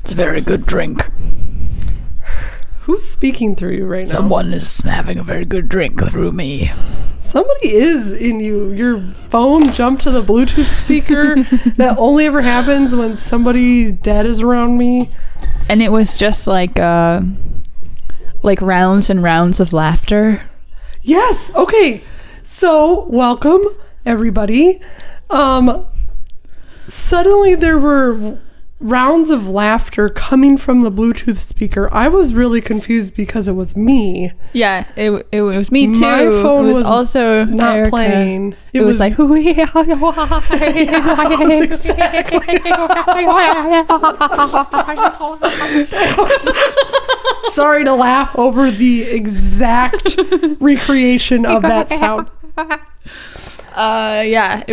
It's a very good drink. Who's speaking through you right now? Someone is having a very good drink through me. Somebody is in you. Your phone jumped to the Bluetooth speaker. That only ever happens when somebody dead is around me. And it was just like rounds and rounds of laughter. Yes. Okay. So, welcome everybody. Suddenly there were rounds of laughter coming from the Bluetooth speaker. I was really confused because it was me. Yeah, it was me too. My phone was also not Erica. Playing. It was like, sorry to laugh over the exact recreation of that sound. Yeah,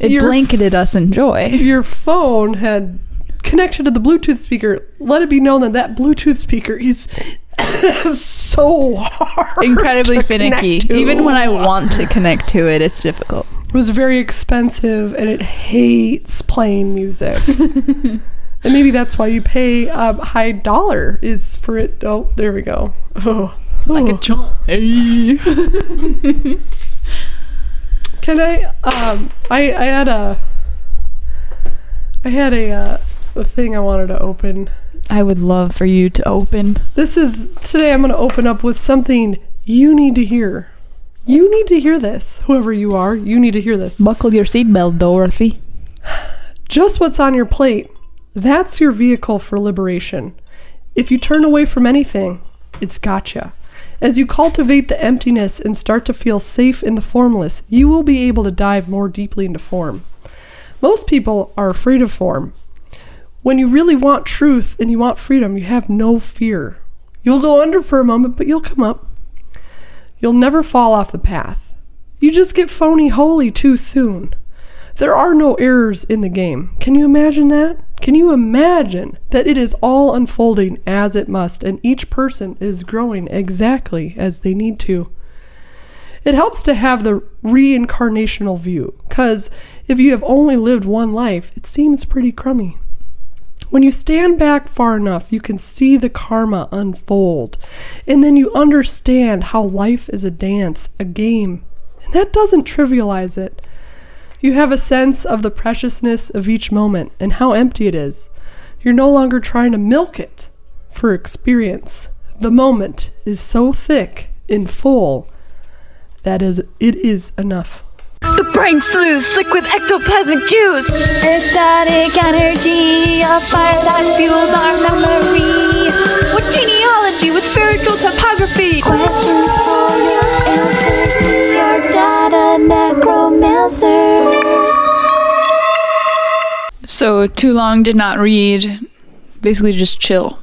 it blanketed us in joy. Your phone had connected to the Bluetooth speaker. Let it be known that that Bluetooth speaker is so hard, incredibly finicky. Even when I want to connect to it, it's difficult. It was very expensive, and it hates playing music. And maybe that's why you pay high dollar is for it. Oh, there we go. Oh, like a chomp. Hey. Can I had a thing I wanted to open. I would love for you to open. Today I'm going to open up with something you need to hear. You need to hear this. Whoever you are, you need to hear this. Buckle your seatbelt, Dorothy. Just what's on your plate. That's your vehicle for liberation. If you turn away from anything, it's gotcha. As you cultivate the emptiness and start to feel safe in the formless, you will be able to dive more deeply into form. Most people are afraid of form. When you really want truth and you want freedom, you have no fear. You'll go under for a moment, but you'll come up. You'll never fall off the path. You just get phony holy too soon. There are no errors in the game. Can you imagine that? Can you imagine that it is all unfolding as it must, and each person is growing exactly as they need to? It helps to have the reincarnational view, because if you have only lived one life, it seems pretty crummy. When you stand back far enough, you can see the karma unfold, and then you understand how life is a dance, a game, and that doesn't trivialize it. You have a sense of the preciousness of each moment and how empty it is. You're no longer trying to milk it for experience. The moment is so thick and full that it is enough. The brain flew, slick with ectoplasmic juice. Ecstatic energy, a fire that fuels our memory. What genealogy with spiritual topography? Questions for your answers. Your data necromancers. So, too long did not read. Basically, just chill.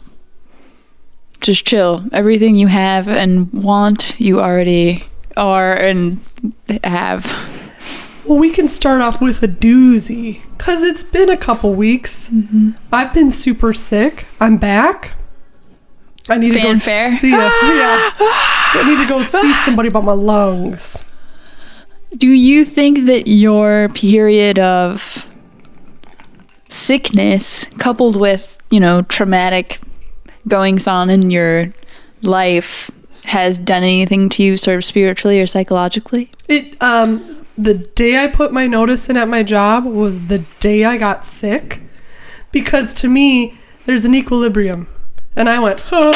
Just chill. Everything you have and want, you already are and have. Well, we can start off with a doozy, because it's been a couple weeks. Mm-hmm. I've been super sick. I'm back. I need Fanfare. to go see I need to go see somebody about my lungs. Do you think that your period of sickness, coupled with, traumatic goings on in your life, has done anything to you sort of spiritually or psychologically? The day I put my notice in at my job was the day I got sick, because to me, there's an equilibrium. And I went, and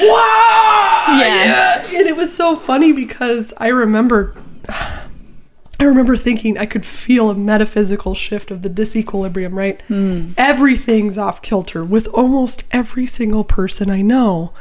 wow! Yeah. And it was so funny because I remember thinking I could feel a metaphysical shift of the disequilibrium, right? Everything's off kilter with almost every single person I know.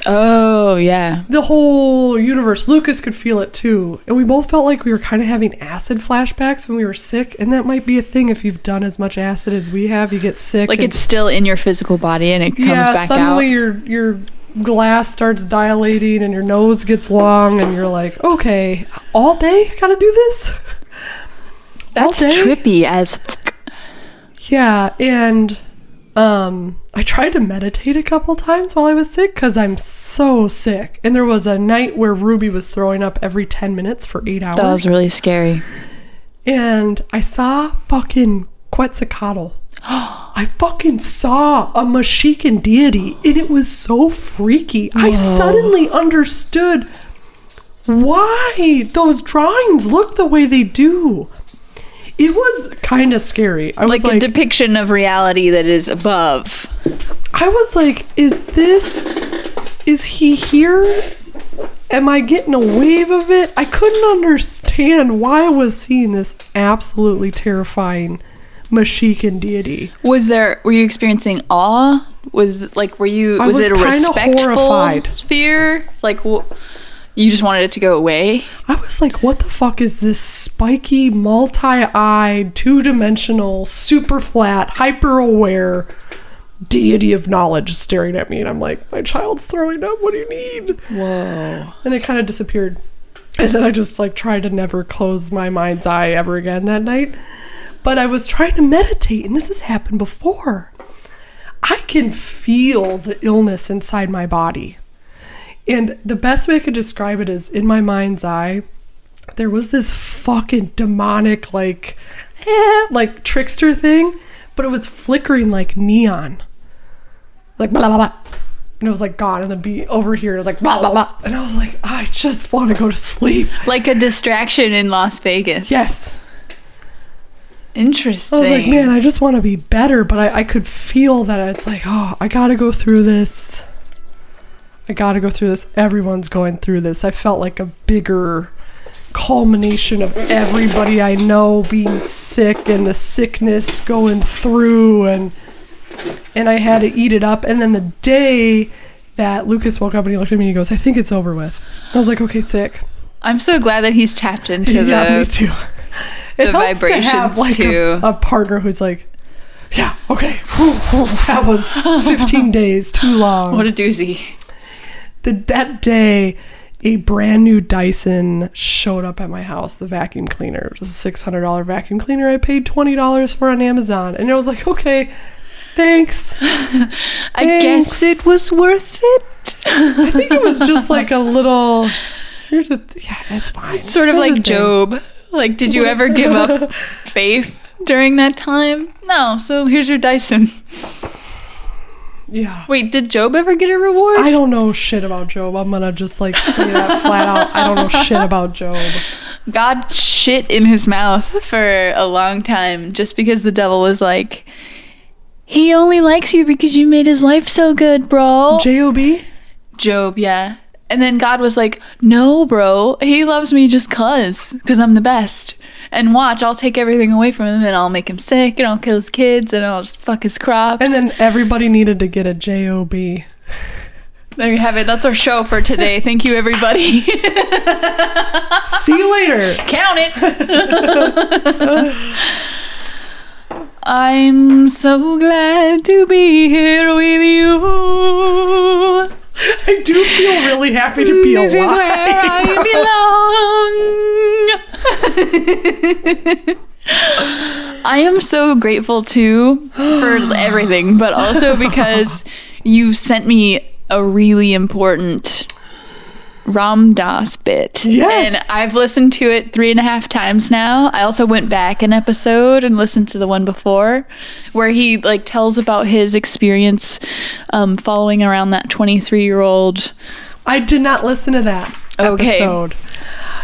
Oh, yeah. The whole universe. Lucas could feel it too. And we both felt like we were kind of having acid flashbacks when we were sick. And that might be a thing if you've done as much acid as we have. You get sick. Like it's still in your physical body and it comes back out. Suddenly your glass starts dilating and your nose gets long and you're like, okay, all day I gotta do this? That's trippy as... Yeah, and... I tried to meditate a couple times while I was sick because I'm so sick. And there was a night where Ruby was throwing up every 10 minutes for 8 hours. That was really scary. And I saw fucking Quetzalcoatl I fucking saw a Mexican deity, and it was so freaky. Whoa. I suddenly understood why those drawings look the way they do. It was kind of scary. I was like a depiction of reality that is above. I was like, is he here? Am I getting a wave of it? I couldn't understand why I was seeing this absolutely terrifying Mexican deity. Were you experiencing awe? Was it a respectful horrified. fear? Like, you just wanted it to go away? I was like, what the fuck is this spiky, multi-eyed, two-dimensional, super flat, hyper-aware deity of knowledge staring at me? And I'm like, my child's throwing up. What do you need? Whoa. And it kind of disappeared. And then I just like tried to never close my mind's eye ever again that night. But I was trying to meditate, and this has happened before. I can feel the illness inside my body. And the best way I could describe it is, in my mind's eye, there was this fucking demonic, like trickster thing, but it was flickering like neon. Like, blah, blah, blah. And it was like gone, and then be over here, it was like, blah, blah, blah. And I was like, I just want to go to sleep. Like a distraction in Las Vegas. Yes. Interesting. I was like, man, I just want to be better, but I could feel that it's like, oh, I gotta go through this. Everyone's going through this. I felt like a bigger culmination of everybody I know being sick and the sickness going through, and I had to eat it up. And then the day that Lucas woke up and he looked at me and he goes, I think it's over with. I was like, okay, sick. I'm so glad that he's tapped into me too. The vibrations to have, like, too. A partner who's like, yeah, okay. That was 15 days too long. What a doozy. That day, a brand new Dyson showed up at my house, the vacuum cleaner. It was a $600 vacuum cleaner I paid $20 for on Amazon. And I was like, okay, thanks. I guess it was worth it. I think it was just like a little, yeah, it's fine. Sort of like Job. Like, did you ever give up faith during that time? No, so here's your Dyson. Yeah. Wait, did Job ever get a reward? I don't know shit about Job. I'm gonna just like say that flat out. I don't know shit about Job. God shit in his mouth for a long time just because the devil was like, he only likes you because you made his life so good, bro. J-O-B? Job, yeah. And then God was like, no, bro, he loves me just because I'm the best. And watch, I'll take everything away from him, and I'll make him sick, and I'll kill his kids, and I'll just fuck his crops. And then everybody needed to get a J-O-B. There you have it. That's our show for today. Thank you, everybody. See you later. Count it. I'm so glad to be here with you. I do feel really happy to be alive. This is where I belong. I am so grateful too for everything, but also because you sent me a really important Ram Dass bit. Yes. And I've listened to it 3.5 times now. I also went back an episode and listened to the one before where he like tells about his experience following around that 23-year-old. I did not listen to that episode.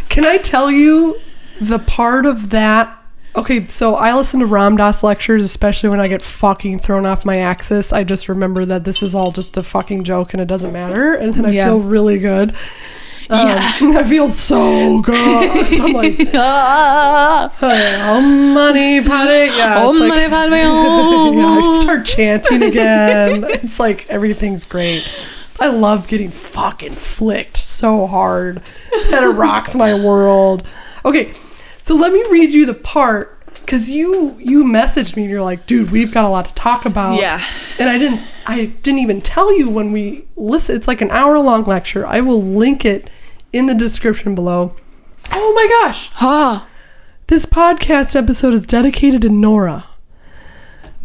Can I tell you the part of that? Okay, so I listen to Ram Dass lectures, especially when I get fucking thrown off my axis. I just remember that this is all just a fucking joke and it doesn't matter. And then I feel really good. I feel so good. I'm like, money, paddy. Yeah, it's like, yeah, I start chanting again. It's like everything's great. I love getting fucking flicked so hard that it rocks my world. Okay, so let me read you the part, because you messaged me and you're like, dude, we've got a lot to talk about. Yeah. And I didn't even tell you when we listen. It's like an hour-long lecture. I will link it in the description below. Oh my gosh. This podcast episode is dedicated to Nora.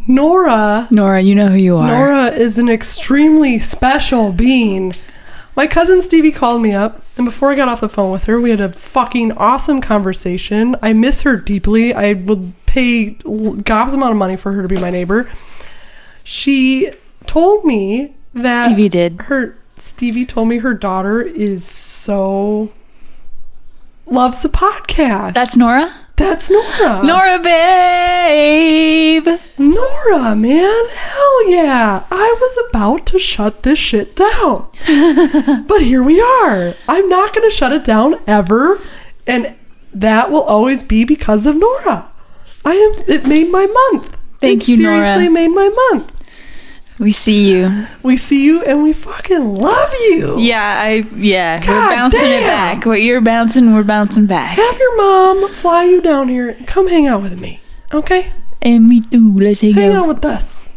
Nora, you know who you are. Nora is an extremely special being. My cousin Stevie called me up, and before I got off the phone with her, we had a fucking awesome conversation. I miss her deeply. I would pay gobs amount of money for her to be my neighbor. She told me that Stevie told me her daughter loves the podcast. That's Nora? That's Nora. Nora, babe. Nora, man. Hell yeah. I was about to shut this shit down. But here we are. I'm not going to shut it down ever. And that will always be because of Nora. It made my month. Thank you, Nora. It seriously made my month. We see you. We see you and we fucking love you. Yeah, God we're bouncing damn. it back. What you're bouncing, we're bouncing back. Have your mom fly you down here and come hang out with me. Okay? And me too. Let's hang out with us.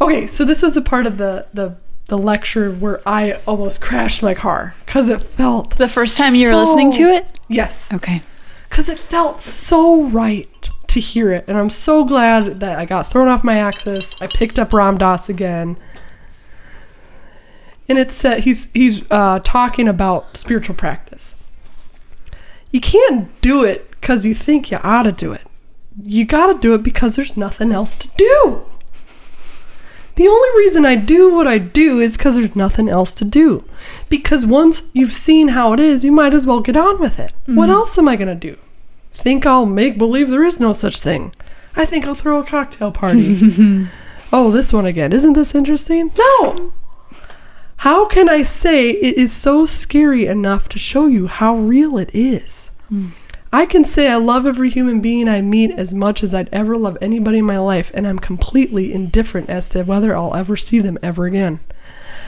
Okay, so this was the part of the lecture where I almost crashed my car because it felt the first time you were listening to it? Yes. Okay. Because it felt so right to hear it, and I'm so glad that I got thrown off my axis. I picked up Ram Dass again, and it said he's talking about spiritual practice. You can't do it because you think you ought to do it. You got to do it because there's nothing else to do. The only reason I do what I do is because there's nothing else to do. Because once you've seen how it is, you might as well get on with it. Mm-hmm. What else am I going to do? Think I'll make believe there is no such thing. I think I'll throw a cocktail party. Oh, this one again. Isn't this interesting? No. How can I say it is so scary enough to show you how real it is? I can say I love every human being I meet as much as I'd ever love anybody in my life, and I'm completely indifferent as to whether I'll ever see them ever again.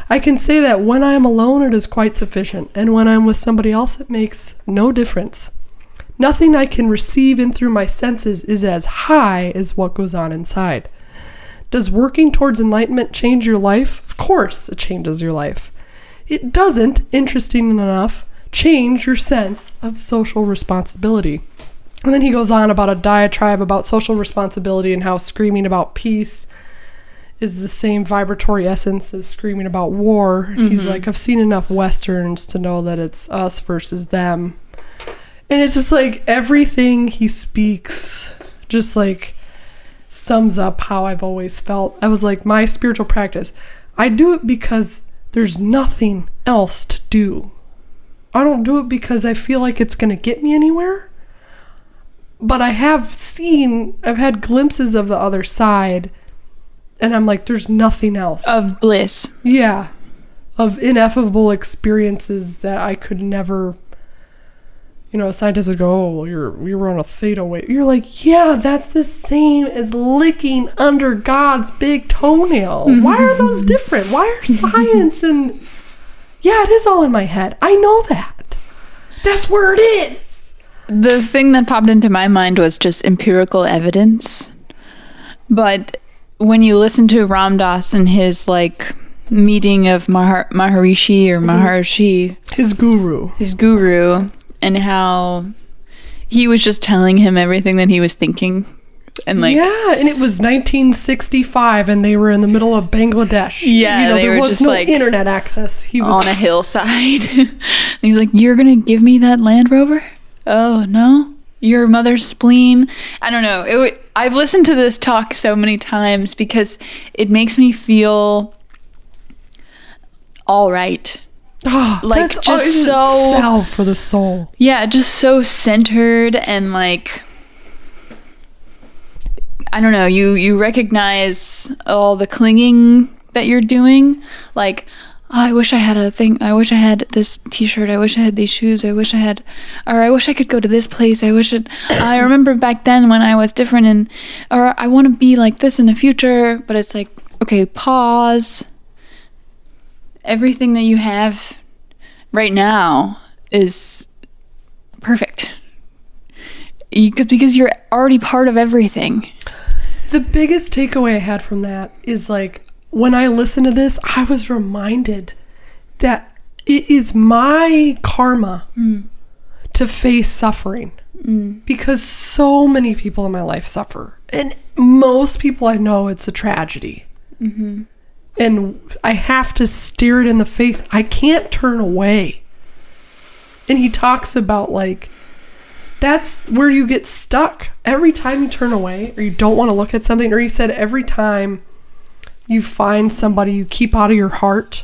I can say that when I am alone, it is quite sufficient, and when I'm with somebody else, it makes no difference. Nothing I can receive in through my senses is as high as what goes on inside. Does working towards enlightenment change your life? Of course it changes your life. It doesn't, interesting enough, change your sense of social responsibility. And then he goes on about a diatribe about social responsibility and how screaming about peace is the same vibratory essence as screaming about war. Mm-hmm. He's like, I've seen enough Westerns to know that it's us versus them. And it's just like everything he speaks just like sums up how I've always felt. I was like, my spiritual practice, I do it because there's nothing else to do. I don't do it because I feel like it's going to get me anywhere. But I've had glimpses of the other side. And I'm like, there's nothing else. Of bliss. Yeah. Of ineffable experiences that I could never... scientists would go, oh, well, you were on a theta wave. You're like, yeah, that's the same as licking under God's big toenail. Why are those different? Why are science and... Yeah, it is all in my head. I know that. That's where it is. The thing that popped into my mind was just empirical evidence. But when you listen to Ram Dass and his, meeting of Maharishi or Maharshi... His guru. And how he was just telling him everything that he was thinking. And yeah, and it was 1965 and they were in the middle of Bangladesh. Yeah, there was no internet access. He was on a hillside. And he's like, you're going to give me that Land Rover? Oh, no? Your mother's spleen? I don't know. I've listened to this talk so many times because it makes me feel all right. Oh, that's just so salve for the soul. Yeah, just so centered and I don't know, you recognize all the clinging that you're doing. Like, oh, I wish I had a thing. I wish I had this t-shirt. I wish I had these shoes. I wish I could go to this place. I remember back then when I was different or I want to be like this in the future. But it's like, okay, pause. Everything that you have right now is perfect. Because you're already part of everything. The biggest takeaway I had from that is when I listened to this, I was reminded that it is my karma to face suffering. Because so many people in my life suffer. And most people I know, it's a tragedy. Mm-hmm. And I have to stare it in the face. I can't turn away. And he talks about that's where you get stuck. Every time you turn away or you don't want to look at something, or you said every time you find somebody you keep out of your heart,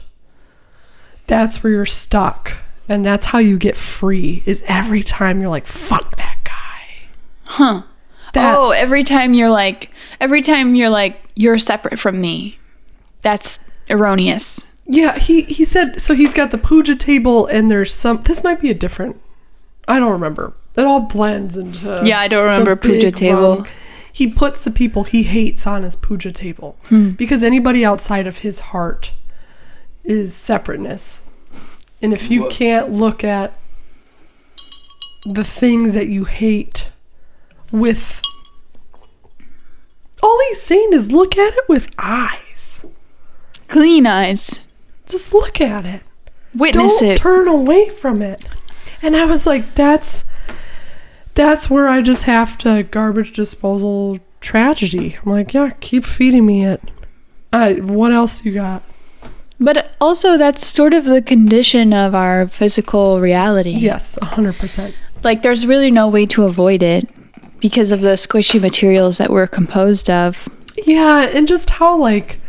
that's where you're stuck. And that's how you get free, is every time you're like, fuck that guy. Huh. Every time you're like, you're separate from me. That's erroneous. Yeah, he said, so he's got the puja table and there's this might be a different, I don't remember. It all blends into Yeah, I don't remember puja table. Rung. He puts the people he hates on his puja table because anybody outside of his heart is separateness. And if you can't look at the things that you hate with, all he's saying is look at it with eyes. Clean eyes. Just look at it. Witness Don't it. turn away from it. And I was like, that's where I just have to garbage disposal tragedy. I'm like, yeah, keep feeding me it. What else you got? But also, that's sort of the condition of our physical reality. Yes, 100%. Like, there's really no way to avoid it because of the squishy materials that we're composed of. Yeah, and just how, like,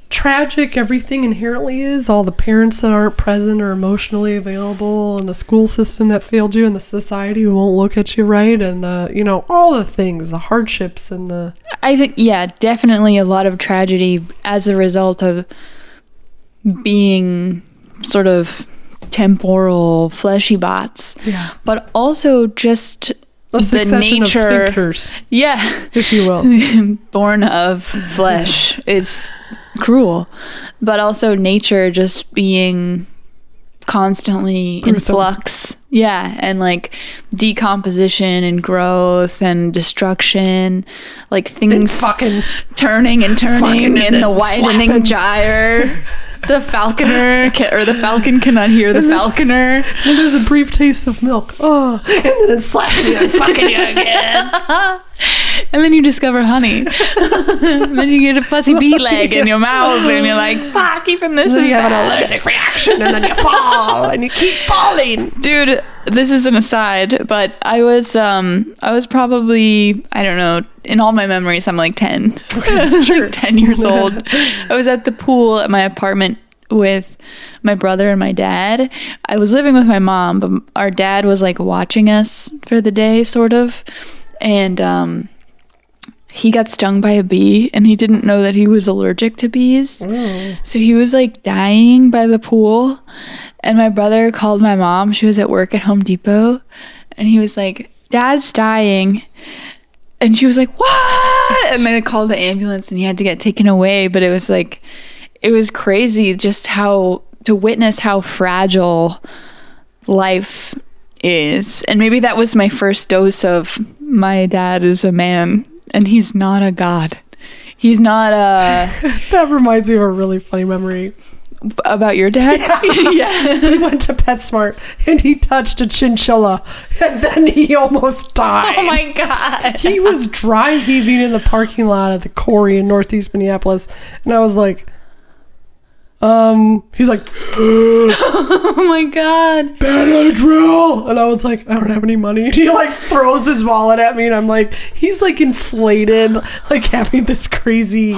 tragic everything inherently is. All the parents that aren't present or emotionally available, and the school system that failed you, and the society who won't look at you right, and all the things, the hardships and the... I think, yeah, definitely a lot of tragedy as a result of being sort of temporal, fleshy bots. Yeah. But also just a succession of sphincters, yeah, if you will. Born of flesh. It's cruel. But also nature just being constantly in flux. Yeah, and like decomposition and growth and destruction, like things fucking turning and turning in the widening gyre. The falconer or the falcon cannot hear the falconer. And there's a brief taste of milk. Oh, and then it's slapping you and fucking you again. And then you discover honey. And then you get a fuzzy bee leg in your mouth, and you're like, "Fuck! Even this is you have bad." an allergic reaction, and then you fall, and you keep falling. Dude, this is an aside, but I was probably, I don't know, in all my memories, I'm like 10. Okay, I was sure. like 10 years old. I was at the pool at my apartment with my brother and my dad. I was living with my mom, but our dad was like watching us for the day, sort of. And he got stung by a bee, and he didn't know that he was allergic to bees. So he was like dying by the pool. And my brother called my mom. She was at work at Home Depot. And he was like, "Dad's dying." And she was like, "What?" And they called the ambulance, and he had to get taken away. But it was like, it was crazy just to witness how fragile life is. And maybe that was my first dose of my dad is a man, and he's not a god. He's not a... That reminds me of a really funny memory. About your dad? Yeah. We went to PetSmart, and he touched a chinchilla, and then he almost died. Oh my God. He was dry heaving in the parking lot at the Quarry in Northeast Minneapolis, and I was like, he's like, oh my God. Benadryl. And I was like, I don't have any money. And he like throws his wallet at me, and I'm like, he's like inflated, like having this crazy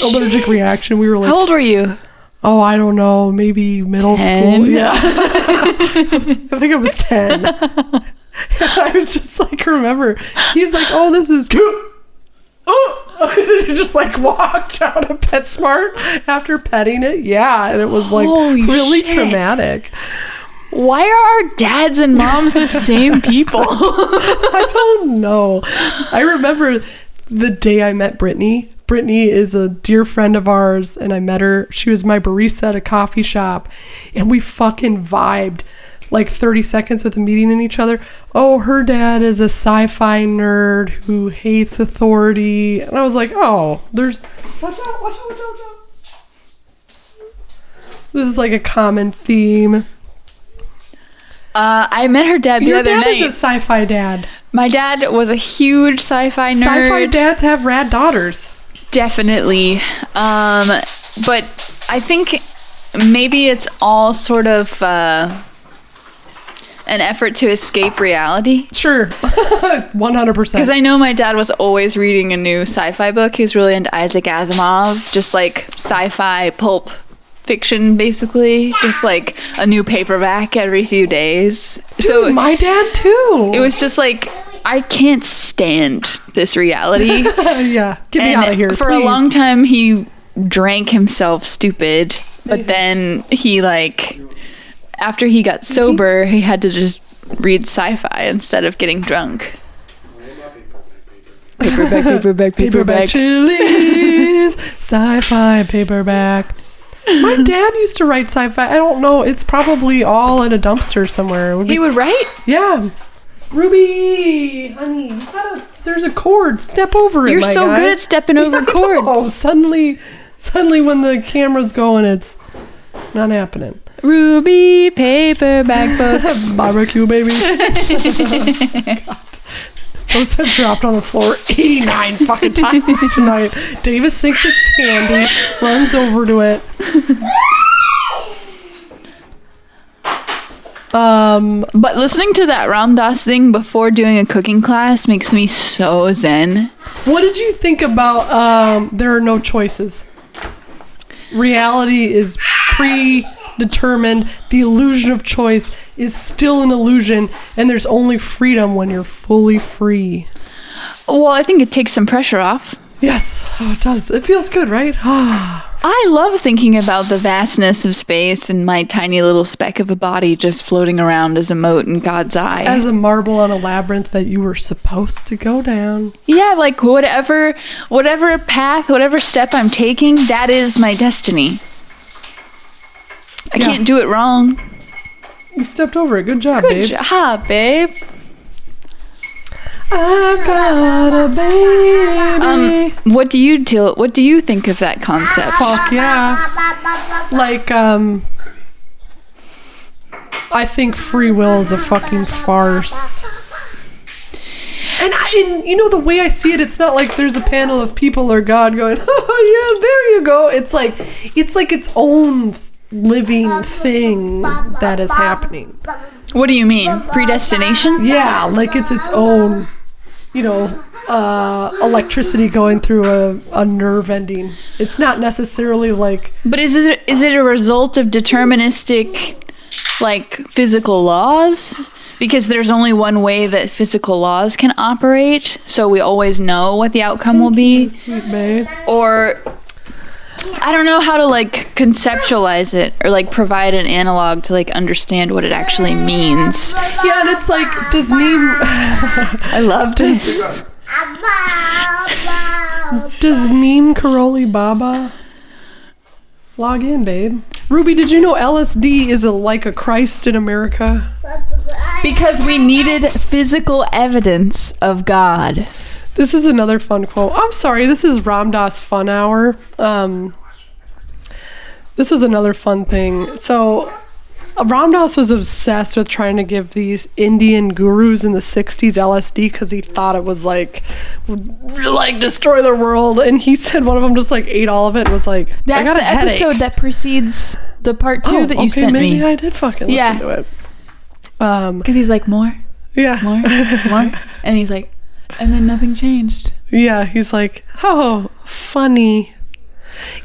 allergic reaction. We were like, how old were you? Oh, I don't know, maybe middle 10? school. Yeah. I think I was 10. I was just like, remember, he's like, oh, this is cute. Oh, he just like walked out of PetSmart after petting it. Yeah, and it was like Holy really shit. traumatic. Why are our dads and moms the same people? I don't know. I remember the day I met Brittany. Brittany is a dear friend of ours, and I met her. She was my barista at a coffee shop, and we fucking vibed like 30 seconds with meeting in each other. Oh, her dad is a sci-fi nerd who hates authority. And I was like, oh, watch out. This is like a common theme. I met her dad the other night. Your dad is a sci-fi dad. My dad was a huge sci-fi nerd. Sci-fi dads have rad daughters. Definitely. But I think maybe it's all sort of an effort to escape reality? Sure. 100%. Because I know my dad was always reading a new sci-fi book. He was really into Isaac Asimov, just like sci-fi pulp fiction, basically. Just like a new paperback every few days. Dude, so my dad too. it was just like, I can't stand this reality. Yeah, get me out of here, For please. a long time, he drank himself stupid, but then he after he got sober, he had to just read sci-fi instead of getting drunk. Paperback. Chili's, sci-fi paperback. My dad used to write sci-fi. I don't know. It's probably all in a dumpster somewhere. He would write? Yeah. Ruby, honey, there's a cord. Step over it. You're my so guy. good at stepping over cords. Oh, suddenly when the camera's going, it's not happening. Ruby paperback books. Barbecue, baby. God. Those have dropped on the floor 89 fucking times tonight. Davis thinks it's candy, runs over to it. But listening to that Ram Dass thing before doing a cooking class makes me so zen. What did you think about there are no choices? Reality is predetermined. The illusion of choice is still an illusion, and there's only freedom when you're fully free. Well, I think it takes some pressure off. Yes, oh, it does. It feels good, right? I love thinking about the vastness of space and my tiny little speck of a body just floating around as a mote in God's eye. As a marble on a labyrinth that you were supposed to go down. Yeah, like whatever path, whatever step I'm taking, that is my destiny. I can't do it wrong. You stepped over it. Good job, Good babe. job, babe. I've got a baby. What do you think of that concept? Fuck yeah. Like, I think free will is a fucking farce. And you know, the way I see it, it's not like there's a panel of people or God going, oh yeah, there you go. It's like its own living thing that is happening. What do you mean? Predestination? Yeah, like it's its own, electricity going through a nerve ending. It's not necessarily like... But is it a result of deterministic, like, physical laws? Because there's only one way that physical laws can operate, so we always know what the outcome will be. Sweet babe. Or... I don't know how to like conceptualize it or like provide an analog to like understand what it actually means. Yeah, and it's like, does Neem... I love this. Does Neem Karoli Baba log in, babe? Ruby, did you know LSD is like a Christ in America? Because we needed physical evidence of God. This is another fun quote. I'm sorry, this is Ram Dass Fun Hour. This was another fun thing. So, Ram Dass was obsessed with trying to give these Indian gurus in the 60s LSD because he thought it was would destroy the world. And he said one of them just ate all of it and was like, I got a headache. Episode that precedes the part 2 that you sent maybe me. I did fucking listen to it. Because he's like, more, Yeah. more. And he's like, and then nothing changed. Yeah, he's like, oh, funny.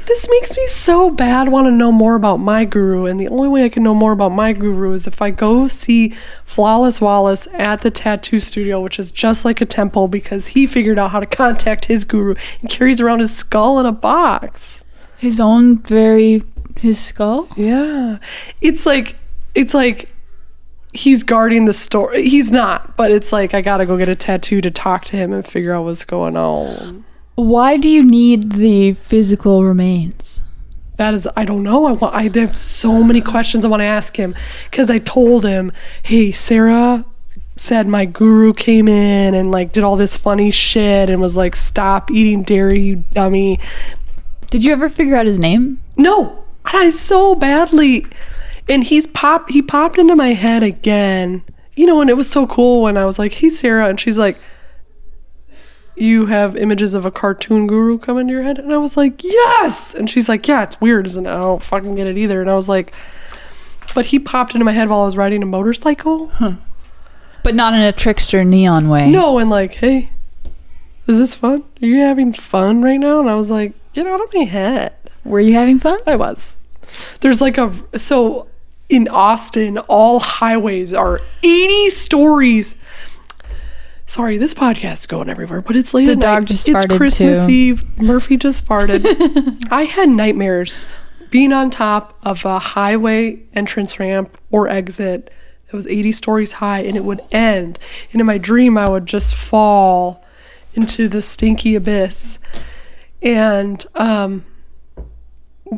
This makes me so bad want to know more about my guru, and the only way I can know more about my guru is if I go see Flawless Wallace at the tattoo studio, which is just like a temple because he figured out how to contact his guru and carries around his skull in a box. His skull? Yeah. It's like he's guarding the store. He's not, but it's like I gotta go get a tattoo to talk to him and figure out what's going on. Why do you need the physical remains? That is, I don't know. I have so many questions I want to ask him because I told him, hey, Sarah said my guru came in and did all this funny shit and was like, stop eating dairy, you dummy. Did you ever figure out his name? No, I so badly. And he popped into my head again, and it was so cool when I was like, hey, Sarah. And she's like, you have images of a cartoon guru come into your head? And I was like, yes. And she's like, yeah, it's weird, isn't it? I don't fucking get it either. And I was like, But he popped into my head while I was riding a motorcycle. But not in a trickster neon way. No, and like, hey, is this fun? Are you having fun right now? And I was like, get out of my head. Were you having fun? I was. There's like so in Austin, all highways are 80 stories. Sorry, this podcast is going everywhere, but it's late The at dog night. just It's farted, Christmas too. Eve. Murphy just farted. I had nightmares being on top of a highway entrance ramp or exit that was 80 stories high, and it would end. And in my dream, I would just fall into the stinky abyss. And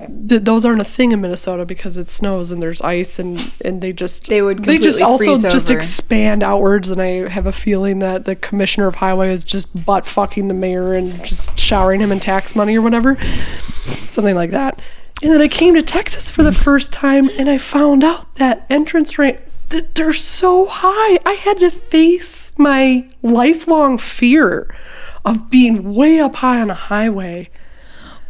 those aren't a thing in Minnesota because it snows and there's ice, and they just completely freeze over. expand outwards. And I have a feeling that the commissioner of highway is just butt fucking the mayor and just showering him in tax money or whatever, something like that. And then I came to Texas for the first time, and I found out that entrance ramp, they're so high. I had to face my lifelong fear of being way up high on a highway.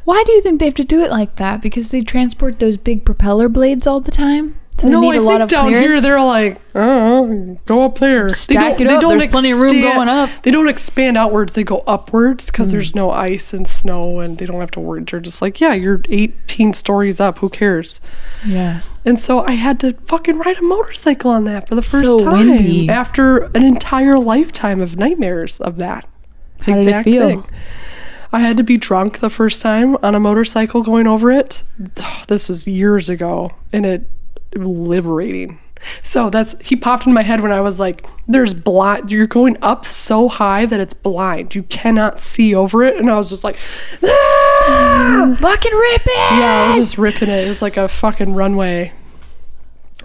Why do you think they have to do it like that? Because they transport those big propeller blades all the time? So they need a lot of down clearance? here they're like, oh, go up there. Stack it up. There's plenty of room going up. They don't expand outwards. They go upwards because there's no ice and snow, and they don't have to worry. They're just like, yeah, you're 18 stories up. Who cares? Yeah. And so I had to fucking ride a motorcycle on that for the first So time windy. after an entire lifetime of nightmares of that. How did it feel? I had to be drunk the first time on a motorcycle going over it. This was years ago, and it liberating. So he popped in my head when I was like, there's blind, you're going up so high that it's blind. You cannot see over it. And I was just like, ah! Fucking rip it! Yeah, I was just ripping it. It was like a fucking runway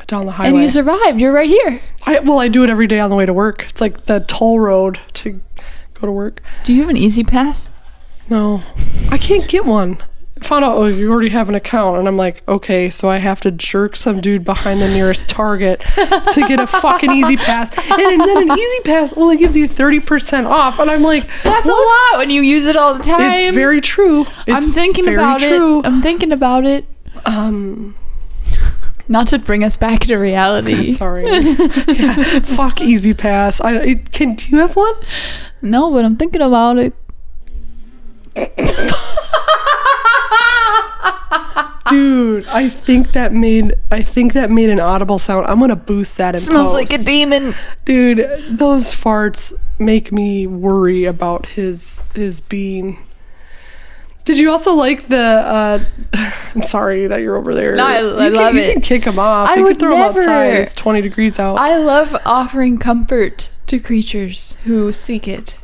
down the highway. And you survived. You're right here. I do it every day on the way to work. It's like the toll road to go to work. Do you have an Easy Pass? No, I can't get one. I found out, you already have an account. And I'm like, okay, so I have to jerk some dude behind the nearest Target to get a fucking Easy Pass. And then an Easy Pass only gives you 30% off. And I'm like, That's a lot when you use it all the time. It's very true. I'm thinking about it. I'm thinking about it. Not to bring us back to reality. Sorry. Yeah, fuck Easy Pass. Do you have one? No, but I'm thinking about it. Dude, I think that made an audible sound. I'm gonna boost that in Smells post. like a demon. Dude, those farts make me worry about his being. Did you also like the I'm sorry that you're over there. No, I love it. You can kick him off. You can throw him outside. It's 20 degrees out. I love offering comfort to creatures who seek it.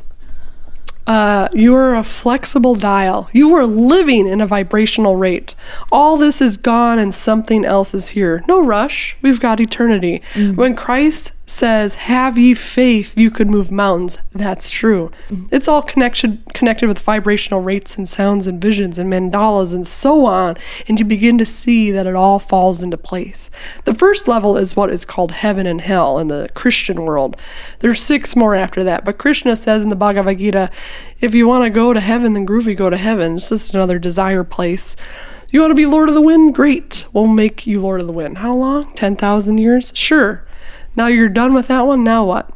You are a flexible dial. You are living in a vibrational rate. All this is gone and something else is here. No rush. We've got eternity. When Christ says, have ye faith, you could move mountains, that's true. It's all connected with vibrational rates and sounds and visions and mandalas and so on, and you begin to see that it all falls into place. The first level is what is called heaven and hell in the Christian world. There's 6 more after that, but Krishna says in the Bhagavad Gita, if you want to go to heaven, then groovy, go to heaven. It's just another desire place. You want to be Lord of the Wind? Great. We'll make you Lord of the Wind. How long? 10,000 years? Sure. Now you're done with that one? Now what?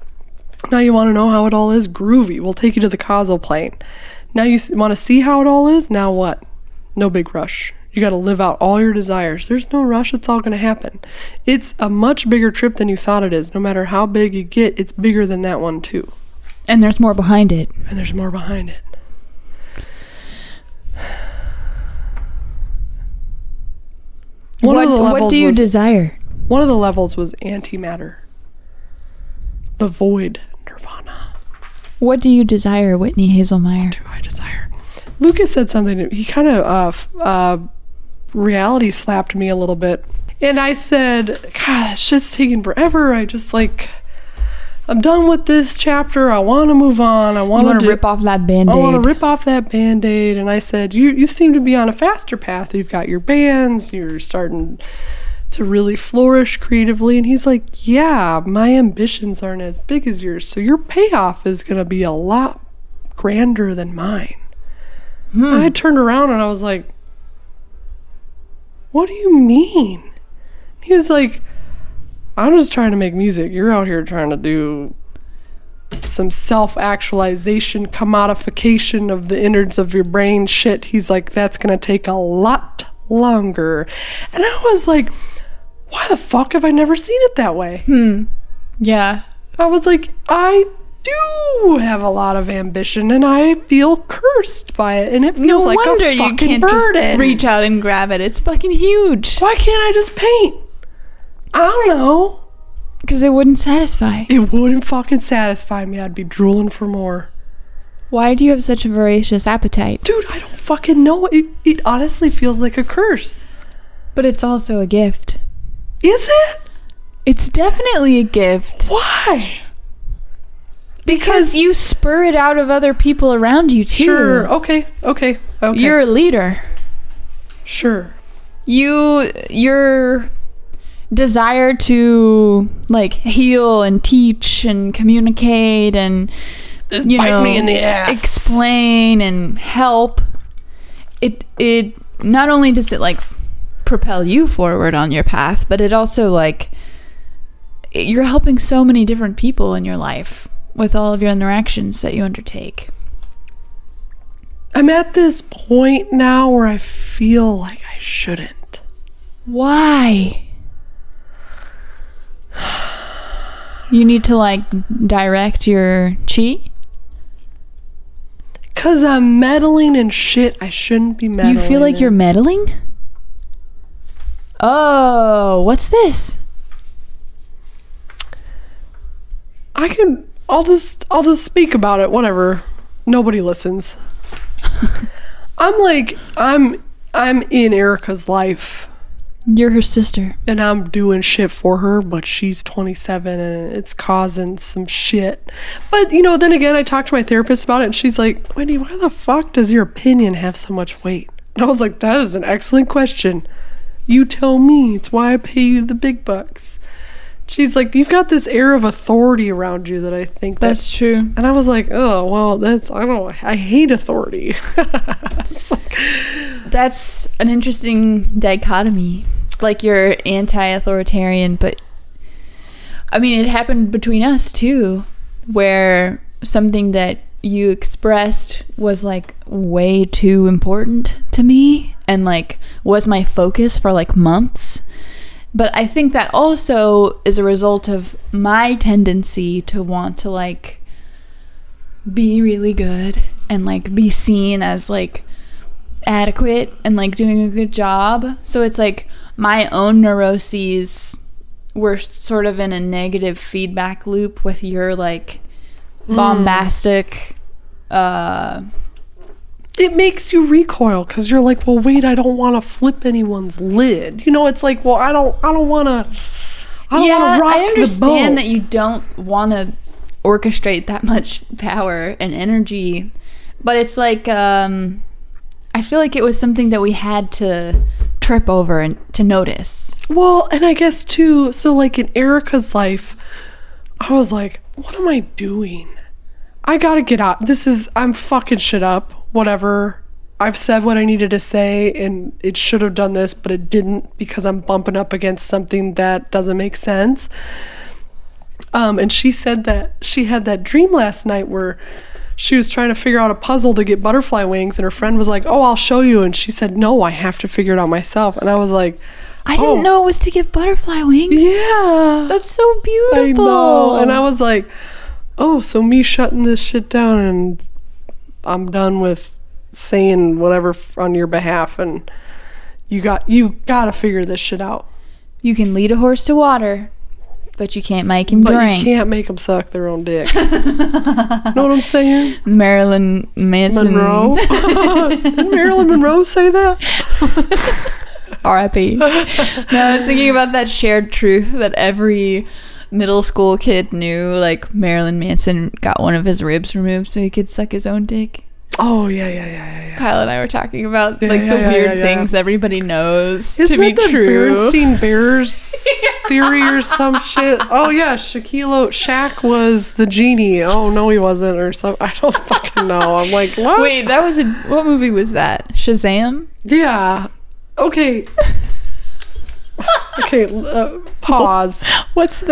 Now you want to know how it all is? Groovy. We'll take you to the causal plane. Now you want to see how it all is? Now what? No big rush. You got to live out all your desires. There's no rush. It's all going to happen. It's a much bigger trip than you thought it is. No matter how big you get, it's bigger than that one too. And there's more behind it. And there's more behind it. What do you desire? One of the levels was antimatter. The void, nirvana. What do you desire, Whitney Hazelmeyer? What do I desire? Lucas said something. He kind of reality slapped me a little bit. And I said, God, that shit's taking forever. I'm done with this chapter. I want to move on. I want to rip off that Band-Aid. I want to rip off that Band-Aid. And I said, you seem to be on a faster path. You've got your bands. You're starting to really flourish creatively. And he's like, yeah, my ambitions aren't as big as yours. So your payoff is going to be a lot grander than mine. And I turned around and I was like, what do you mean? He was like, I'm just trying to make music. You're out here trying to do some self-actualization, commodification of the innards of your brain shit. He's like, that's gonna take a lot longer. And I was like, why the fuck have I never seen it that way? Yeah. I was like, I do have a lot of ambition and I feel cursed by it, and it feels like a fucking you can't burden. just reach out and grab it. It's fucking huge. Why can't I just paint? I don't know. Because it wouldn't satisfy. It wouldn't fucking satisfy me. I'd be drooling for more. Why do you have such a voracious appetite? Dude, I don't fucking know. It honestly feels like a curse. But it's also a gift. Is it? It's definitely a gift. Why? Because you spur it out of other people around you too. Sure. Okay. You're a leader. Sure. Your desire to like heal and teach and communicate and Just bite me in the ass. Explain and help. It not only does it like propel you forward on your path, but it also like you're helping so many different people in your life with all of your interactions that you undertake. I'm at this point now where I feel like I shouldn't. Why? You need to like direct your chi? Cause I'm meddling in shit I shouldn't be meddling You feel like in. you're meddling? Oh, what's this? I'll just speak about it, whatever. Nobody listens. I'm in Erica's life. You're her sister. And I'm doing shit for her, but she's 27 and it's causing some shit. But, then again, I talked to my therapist about it and she's like, Wendy, why the fuck does your opinion have so much weight? And I was like, that is an excellent question. You tell me. It's why I pay you the big bucks. She's like, you've got this air of authority around you that I think That's true. And I was like, oh, well, I hate authority. It's like, That's an interesting dichotomy. Like you're anti-authoritarian, but I mean, it happened between us too, where something that you expressed was like way too important to me and like was my focus for like months. But I think that also is a result of my tendency to want to like be really good and like be seen as like adequate and like doing a good job. So it's like my own neuroses were sort of in a negative feedback loop with your like bombastic it makes you recoil because you're like, well, wait, I don't want to flip anyone's lid. It's like, well, I don't want to rock I understand the boat. that you don't want to orchestrate that much power and energy, but it's like I feel like it was something that we had to trip over and to notice. Well, and I guess too, so like in Erica's life, I was like, what am I doing? I gotta get out. I'm fucking shit up. Whatever. I've said what I needed to say and it should have done this, but it didn't because I'm bumping up against something that doesn't make sense. And she said that she had that dream last night where she was trying to figure out a puzzle to get butterfly wings and her friend was like, oh, I'll show you. And she said, no, I have to figure it out myself. And I was like, I didn't know it was to get butterfly wings. Yeah. That's so beautiful. I know. And I was like, oh, so me shutting this shit down and I'm done with saying whatever on your behalf and you gotta figure this shit out. You can lead a horse to water, but you can't make him drink. You can't make them suck their own dick. Know what I'm saying? Marilyn Manson. Monroe. Didn't Marilyn Monroe say that? R.I.P. No, I was thinking about that shared truth that every middle school kid knew, like Marilyn Manson got one of his ribs removed so he could suck his own dick. Oh, yeah. Kyle and I were talking about the Yeah, weird things everybody knows Isn't to be that the true. Bernstein Bears theory or some shit? Oh, yeah, Shaq was the genie. Oh, no, he wasn't or something. I don't fucking know. I'm like, what? Wait, what movie was that? Shazam? Yeah. Okay. Okay, pause. Isn't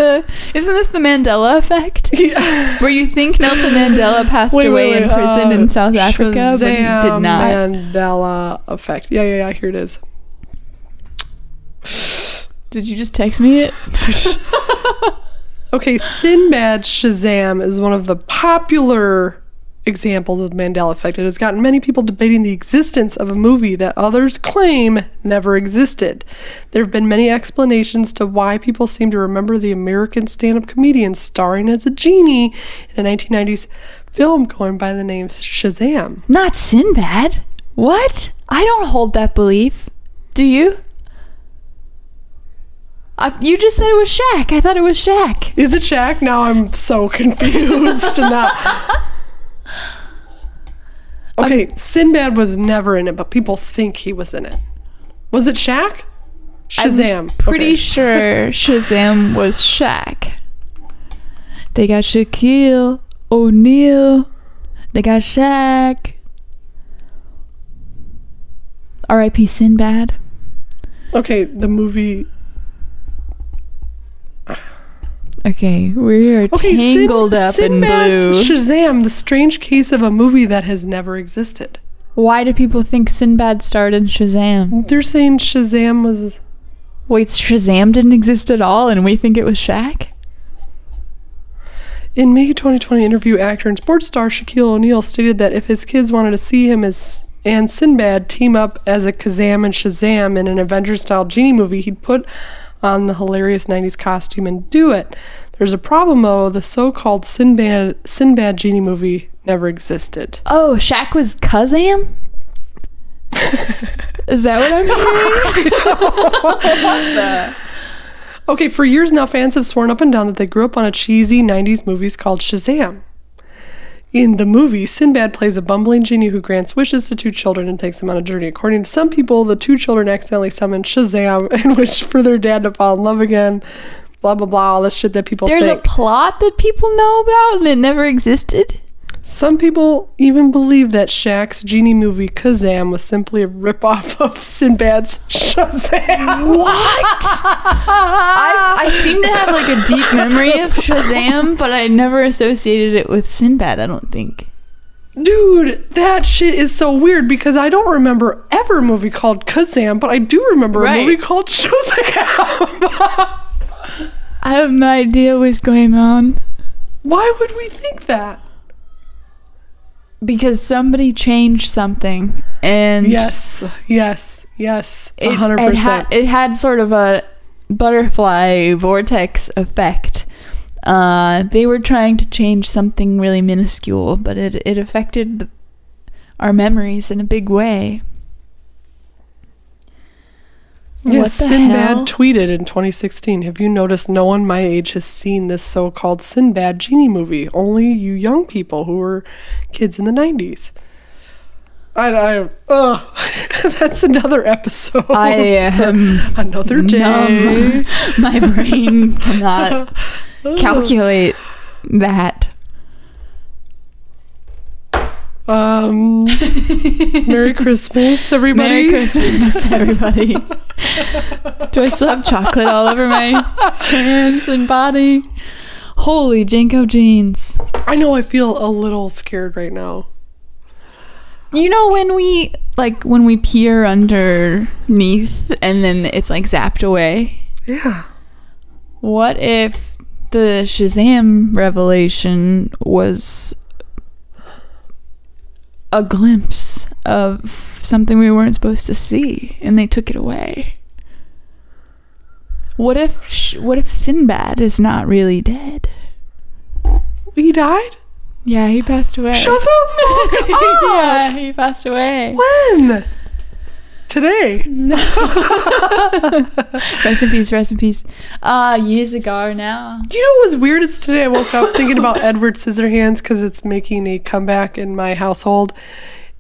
this the Mandela effect? Yeah. Where you think Nelson Mandela passed away in prison in South Africa, but he did not. Mandela effect. Yeah, here it is. Did you just text me it? Okay, Sinbad's Shazam is one of the popular examples of the Mandela effect. It has gotten many people debating the existence of a movie that others claim never existed. There have been many explanations to why people seem to remember the American stand-up comedian starring as a genie in a 1990s film going by the name Shazam. Not Sinbad. What? I don't hold that belief. Do you? You just said it was Shaq. I thought it was Shaq. Is it Shaq? Now I'm so confused. Okay, Sinbad was never in it, but people think he was in it. Was it Shaq? Shazam. I'm pretty sure Shazam was Shaq. They got Shaquille O'Neal. They got Shaq. R.I.P. Sinbad. Okay, the movie... Okay, we are tangled up in blue. Shazam, the strange case of a movie that has never existed. Why do people think Sinbad starred in Shazam? They're saying Shazam was... Wait, Shazam didn't exist at all and we think it was Shaq? In May 2020 interview, actor and sports star Shaquille O'Neal stated that if his kids wanted to see him and Sinbad team up as a Kazam and Shazam in an Avengers-style genie movie, he'd put on the hilarious 90s costume and do it. There's a problem though, the so-called Sinbad genie movie never existed. Oh, Shaq was Kazam? Is that what I'm hearing? Okay, for years now, fans have sworn up and down that they grew up on a cheesy 90s movie called Shazam. In the movie, Sinbad plays a bumbling genie who grants wishes to two children and takes them on a journey. According to some people, the two children accidentally summon Shazam and wish for their dad to fall in love again. Blah, blah, blah, all this shit that people think. There's a plot that people know about and it never existed? Some people even believe that Shaq's genie movie Kazam was simply a ripoff of Sinbad's Shazam. What? I seem to have like a deep memory of Shazam, but I never associated it with Sinbad, I don't think. Dude, that shit is so weird because I don't remember ever a movie called Kazam, but I do remember a movie called Shazam. I have no idea what's going on. Why would we think that? Because somebody changed something, and yes, 100%. It had sort of a butterfly vortex effect. They were trying to change something really minuscule, but it affected our memories in a big way. Yes, Sinbad tweeted in 2016, "Have you noticed no one my age has seen this so-called Sinbad genie movie? Only you young people who were kids in the 90s." That's another episode. I am another day. Numb. My brain cannot calculate that. Merry Christmas, everybody. Merry Christmas, everybody. Do I still have chocolate all over my hands and body? Holy Janko jeans. I know, I feel a little scared right now. You know when we peer underneath and then it's like zapped away? Yeah. What if the Shazam revelation was a glimpse of something we weren't supposed to see and they took it away? What if Sinbad is not really dead? He died? Yeah, he passed away. Shut the fuck up! Yeah, he passed away. When? Today? Rest in peace, rest in peace. Years ago now. You know what was weird? It's today I woke up thinking about Edward Scissorhands because it's making a comeback in my household.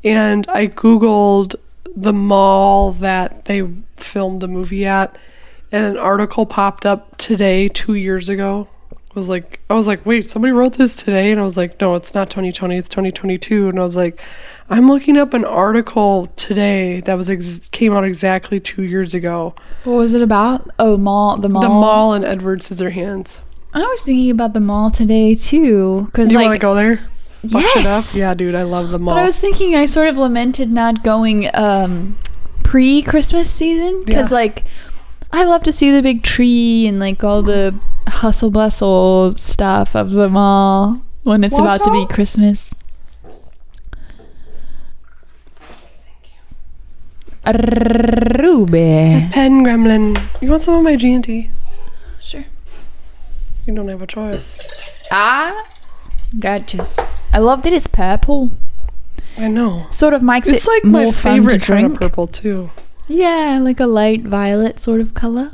And I Googled the mall that they filmed the movie at. And an article popped up today, 2 years ago. I was like, wait, somebody wrote this today? And I was like, no, it's not 2020, it's 2022. And I was like, I'm looking up an article today that was came out exactly 2 years ago. What was it about? Oh, the mall. The mall in Edward Scissorhands. I was thinking about the mall today too, because You want to go there? Fuck shit up? yes. Yeah, dude, I love the mall. But I was thinking, I sort of lamented not going pre-Christmas season, because like I love to see the big tree and like all the hustle bustle stuff of the mall when it's about to be Christmas. Ruby. Pen gremlin. You want some of my G&T? Sure. You don't have a choice. Gotcha. I love that it's purple. I know. Sort of makes It's it like more my fun favorite to kind drink. of purple too. Yeah, like a light violet sort of color.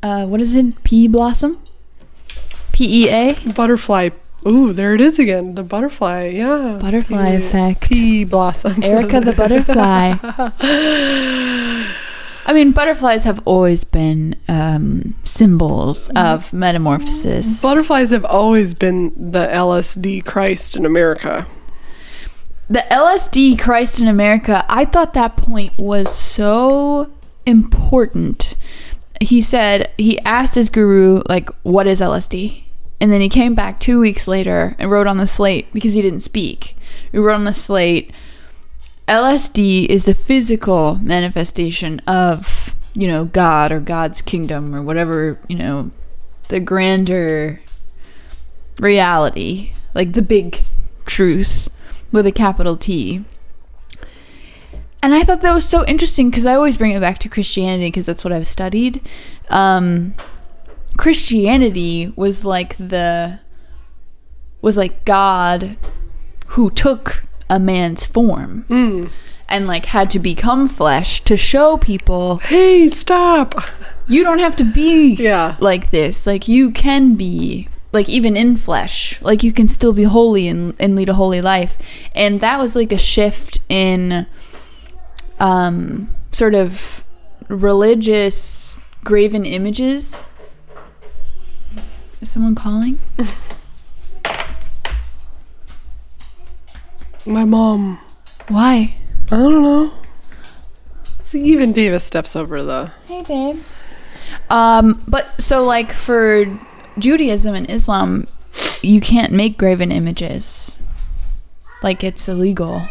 What is it? Pea blossom? PEA? Butterfly. Ooh, there it is again. The butterfly. Yeah. Butterfly effect. Pea blossom. Erica the butterfly. I mean, butterflies have always been symbols of metamorphosis. Butterflies have always been the LSD Christ in America. The LSD Christ in America, I thought that point was so important. He said, he asked his guru, like, what is LSD? And then he came back 2 weeks later and wrote on the slate, because he didn't speak. He wrote on the slate, LSD is the physical manifestation of, you know, God or God's kingdom or whatever, you know, the grander reality, like the big truth with a capital T. And I thought that was so interesting, because I always bring it back to Christianity, because that's what I've studied. Christianity was like God who took a man's form and like had to become flesh to show people, hey, stop, you don't have to be Yeah. like this. Like, you can be, like, even in flesh, like, you can still be holy and lead a holy life. And that was like a shift in sort of religious graven images. Is someone calling? My mom. Why? I don't know. See, even Davis steps over the... Hey, babe. But so, like, for Judaism and Islam, you can't make graven images. Like, it's illegal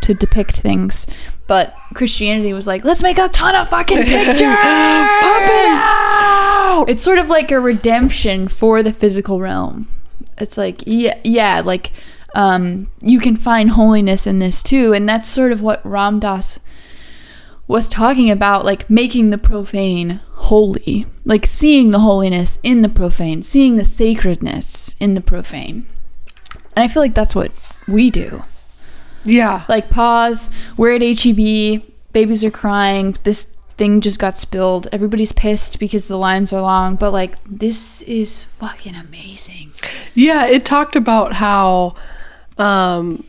to depict things. But Christianity was like, let's make a ton of fucking pictures! Pop it out! It's sort of like a redemption for the physical realm. It's like, yeah, like, you can find holiness in this too. And that's sort of what Ram Dass was talking about, like making the profane holy, like seeing the holiness in the profane, seeing the sacredness in the profane. And I feel like that's what we do. Yeah. Like, pause, we're at HEB, babies are crying, this thing just got spilled, everybody's pissed because the lines are long, but like, this is fucking amazing. Yeah, it talked about how, LSD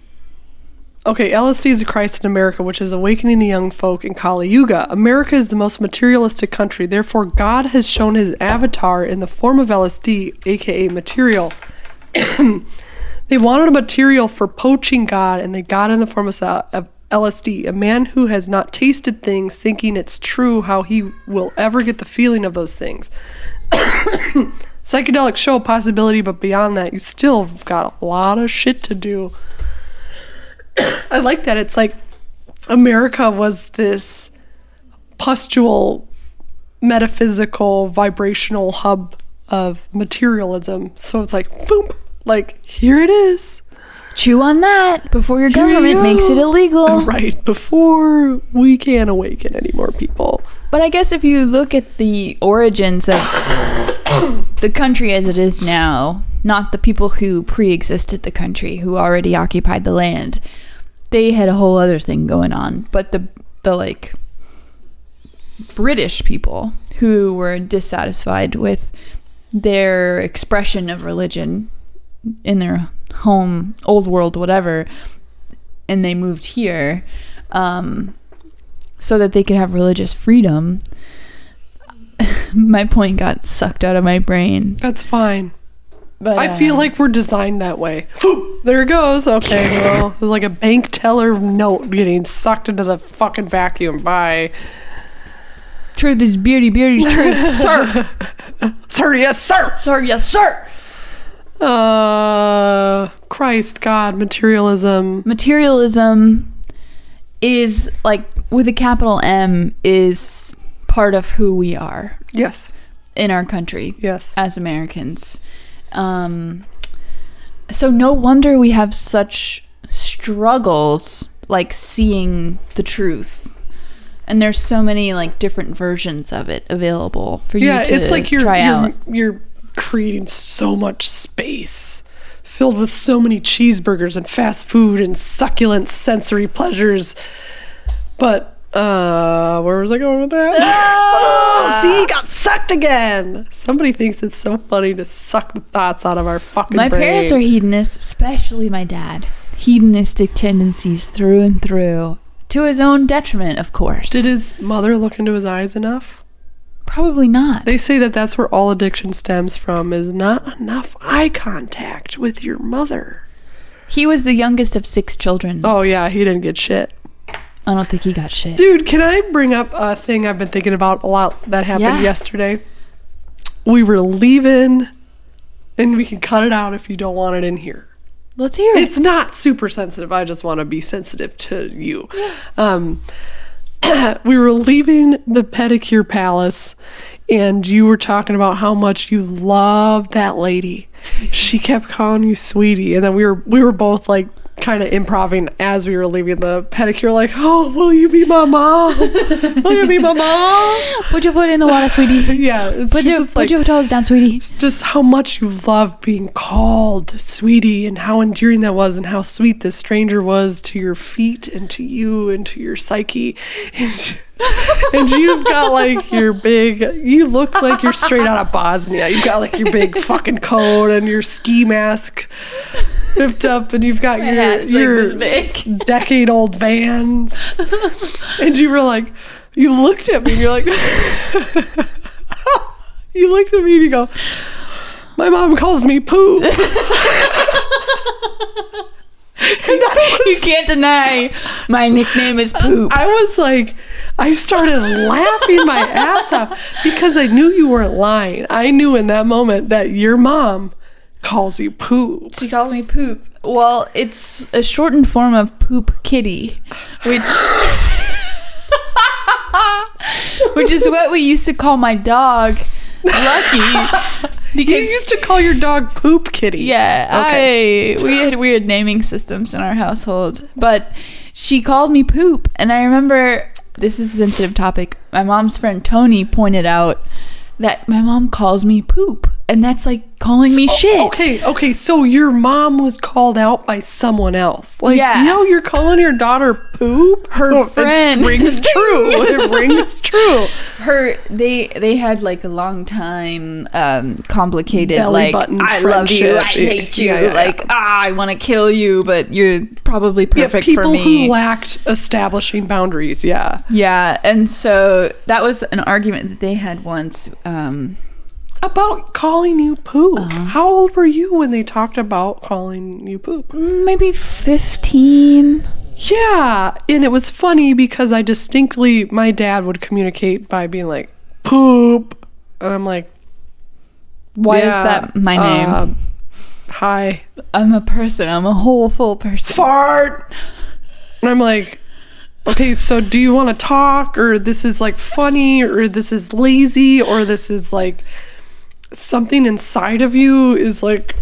is the Christ in America, which is awakening the young folk in Kali Yuga. America is the most materialistic country. Therefore, God has shown his avatar in the form of LSD, aka material. They wanted a material for poaching God, and they got in the form of LSD, a man who has not tasted things, thinking it's true, how he will ever get the feeling of those things. Psychedelics show a possibility, but beyond that, you still got a lot of shit to do. I like that. It's like America was this pustule, metaphysical, vibrational hub of materialism. So it's like, boom, like, here it is. Chew on that before your Here you government go. makes it illegal. Right, before we can awaken any more people. But I guess if you look at the origins of the country as it is now, not the people who pre-existed the country, who already occupied the land, they had a whole other thing going on. But the like British people who were dissatisfied with their expression of religion in their home, old world, whatever, and they moved here so that they could have religious freedom. My point got sucked out of my brain. That's fine. But I feel like we're designed that way. There it goes. Okay, well, it's like a bank teller note getting sucked into the fucking vacuum. Bye. truth is beauty, beauty's truth, sir. Sir, yes, sir. Sir, yes, sir. Christ, God, materialism. Materialism is, like, with a capital M, is part of who we are. Yes. In our country. Yes. As Americans. So no wonder we have such struggles, like, seeing the truth. And there's so many, like, different versions of it available for you to it's like try out. You're creating so much space filled with so many cheeseburgers and fast food and succulent sensory pleasures. But where was I going with that? See, got sucked again. Somebody thinks it's so funny to suck the thoughts out of our fucking My brain. parents are hedonists, especially my dad. Hedonistic tendencies through and through, to his own detriment, of course. Did his mother look into his eyes enough? Probably not. They say that that's where all addiction stems from, is not enough eye contact with your mother. He was the youngest of 6 children. Oh yeah, he didn't get shit. I don't think he got shit. Dude, can I bring up a thing I've been thinking about a lot that happened yesterday? We were leaving, and we can cut it out if you don't want it in here. Let's hear it. It's not super sensitive. I just want to be sensitive to you. We were leaving the pedicure palace, and you were talking about how much you loved that lady. She kept calling you sweetie, and then we were both like kind of improving as we were leaving the pedicure, like, oh, will you be my mom? Will you be my mom? Put your foot in the water, sweetie. Yeah, it's Put your toes down, sweetie. just how much you love being called sweetie, and how endearing that was, and how sweet this stranger was to your feet and to you and to your psyche. And you've got like you look like you're straight out of Bosnia. You've got like your big fucking coat and your ski mask ripped up, and you've got your decade-old Vans. And you were like, you looked at me and you're like, you looked at me and you go, my mom calls me poop. You can't deny my nickname is Poop. I was like, I started laughing my ass off because I knew you weren't lying. I knew in that moment that your mom calls you Poop. She calls me Poop. Well, it's a shortened form of Poop Kitty, which is what we used to call my dog, Lucky. Because you used to call your dog Poop Kitty. Yeah, okay. We had weird naming systems in our household, but she called me Poop, and I remember, this is a sensitive topic, my mom's friend Tony pointed out that my mom calls me Poop, and that's like calling me shit. Okay, so your mom was called out by someone else. Like, yeah. You're calling your daughter Poop? Her friend. It rings true. It rings true. They had like a long time complicated belly like, button I friendship. love you, I hate you, Yeah. like, I want to kill you, but you're probably perfect for me. People who lacked establishing boundaries, yeah. Yeah, and so that was an argument that they had once. About calling you Poop. How old were you when they talked about calling you Poop? Maybe 15. Yeah, and it was funny because my dad would communicate by being like, Poop. And I'm like, why is that my name? Hi. I'm a person. I'm a whole full person. Fart. And I'm like, okay, so do you want to talk, or this is like funny, or this is lazy, or this is like something inside of you is like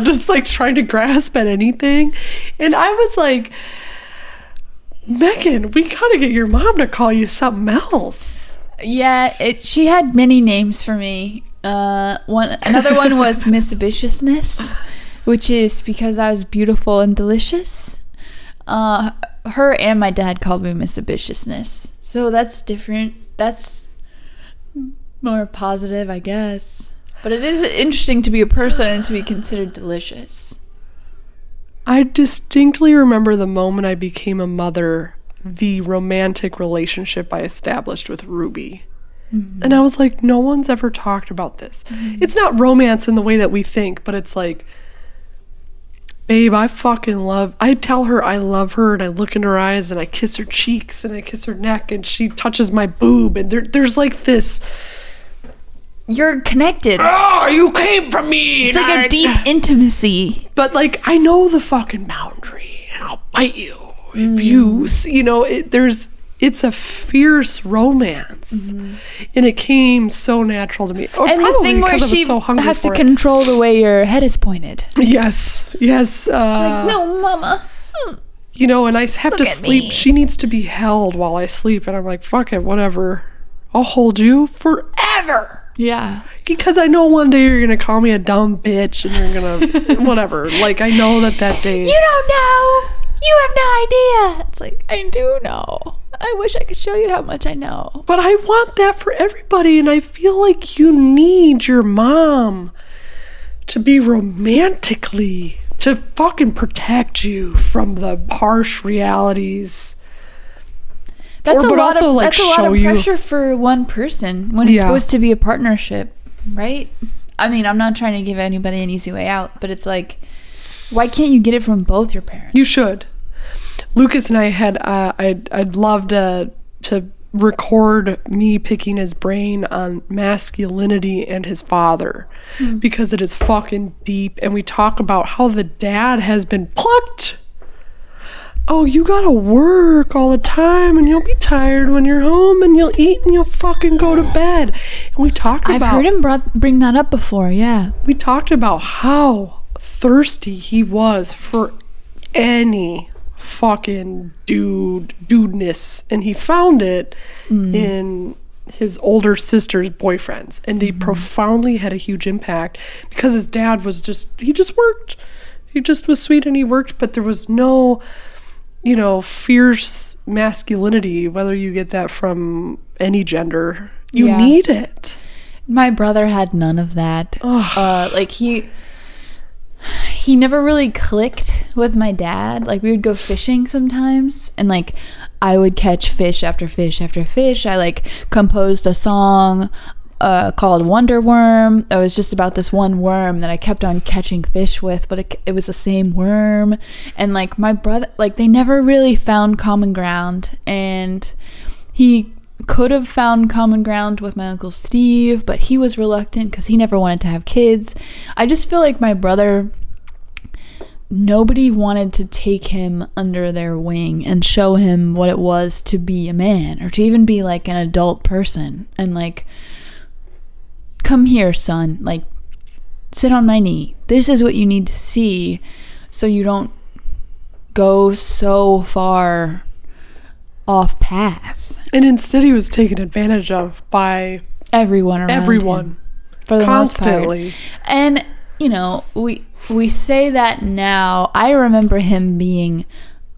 just like trying to grasp at anything. And I was like, Megan, we gotta get your mom to call you something else. Yeah, she had many names for me. Another one was Missibitiousness, which is because I was beautiful and delicious. Her and my dad called me Missibitiousness, so that's different. That's more positive, I guess. But it is interesting to be a person and to be considered delicious. I distinctly remember the moment I became a mother, the romantic relationship I established with Ruby. And I was like, no one's ever talked about this. It's not romance in the way that we think, but it's like, babe, I tell her I love her, and I look in her eyes, and I kiss her cheeks, and I kiss her neck, and she touches my boob, and there's like this, You're connected. oh, you came from me. It's like a deep intimacy. But like, I know the fucking boundary, and I'll bite you if you, it's a fierce romance, and it came so natural to me. Oh, And the thing where she has to control the way your head is pointed. Yes. Like, no, mama. And I have to at sleep. me. She needs to be held while I sleep, and I'm like, fuck it, whatever. I'll hold you forever. Yeah. Because I know one day you're gonna call me a dumb bitch, and you're gonna whatever. Like, I know that day. You don't know. You have no idea. It's like, I do know. I wish I could show you how much I know. But I want that for everybody, and I feel like you need your mom to be romantically, to fucking protect you from the harsh realities. That's a lot of show you. pressure for one person when it's supposed to be a partnership, right? I mean, I'm not trying to give anybody an easy way out, but it's like, why can't you get it from both your parents? You should. Lucas and I had, I'd love to record me picking his brain on masculinity and his father, because it is fucking deep, and we talk about how the dad has been plucked. Oh, you gotta work all the time, and you'll be tired when you're home, and you'll eat, and you'll fucking go to bed. And we talked about... I've heard him bring that up before, yeah. We talked about how thirsty he was for any fucking dudeness, and he found it in his older sister's boyfriends, and they profoundly had a huge impact, because his dad was he just worked. He just was sweet, and he worked, but there was no... fierce masculinity, whether you get that from any gender. You need it. My brother had none of that. Like he never really clicked with my dad. Like, we would go fishing sometimes, and like I would catch fish after fish after fish. I like composed a song called Wonder Worm. It was just about this one worm that I kept on catching fish with, but it was the same worm. And like my brother, like, they never really found common ground, and he could have found common ground with my Uncle Steve, but he was reluctant because he never wanted to have kids. I just feel like my brother, nobody wanted to take him under their wing and show him what it was to be a man, or to even be like an adult person, and like, come here, son, like, sit on my knee. This is what you need to see, so you don't go so far off path. And instead he was taken advantage of by everyone around him, for the constantly. Most part. And we say that now. I remember him being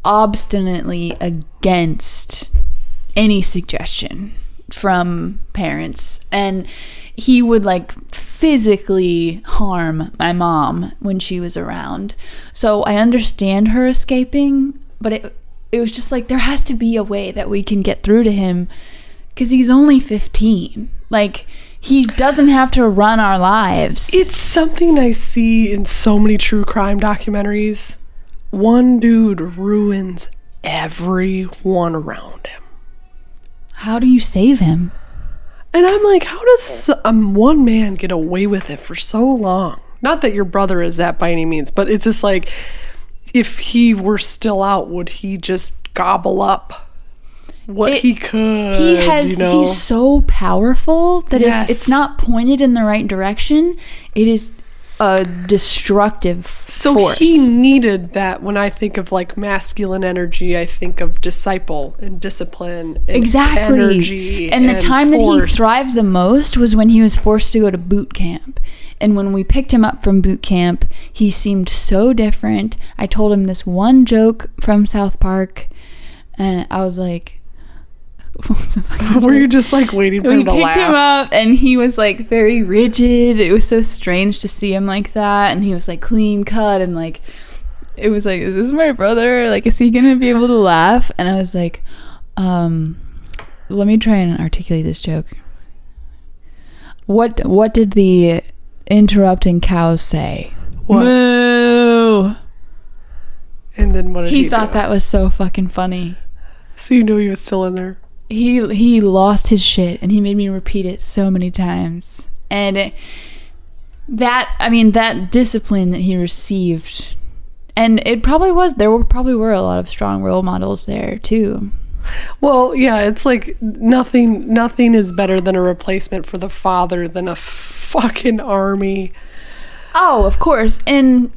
obstinately against any suggestion from parents, and he would like physically harm my mom when she was around. So I understand her escaping, but it was just like, there has to be a way that we can get through to him, because he's only 15. Like, he doesn't have to run our lives. It's something I see in so many true crime documentaries. One dude ruins everyone around him. How do you save him? And I'm like, how does one man get away with it for so long? Not that your brother is that by any means, but it's just like, if he were still out, would he just gobble up what he could? He's so powerful that if it's not pointed in the right direction, it is a destructive force. He needed that. When I think of like masculine energy, I think of disciple and discipline and energy. And the time that he thrived the most was when he was forced to go to boot camp. And when we picked him up from boot camp, he seemed so different. I told him this one joke from South Park, and I was like, were you just like waiting for him to laugh? We picked him up, and he was like very rigid. It was so strange to see him like that, and he was like clean cut, and like, it was like, is this my brother? Like, is he gonna be able to laugh? And I was like, let me try and articulate this joke. What did the interrupting cows say? What? Moo! And then what did he thought do? that was so fucking funny. So you knew he was still in there. He lost his shit, and he made me repeat it so many times. And that discipline that he received, and it probably was, probably were a lot of strong role models there too. Well, yeah, it's like nothing is better than a replacement for the father than a fucking army. Oh, of course. And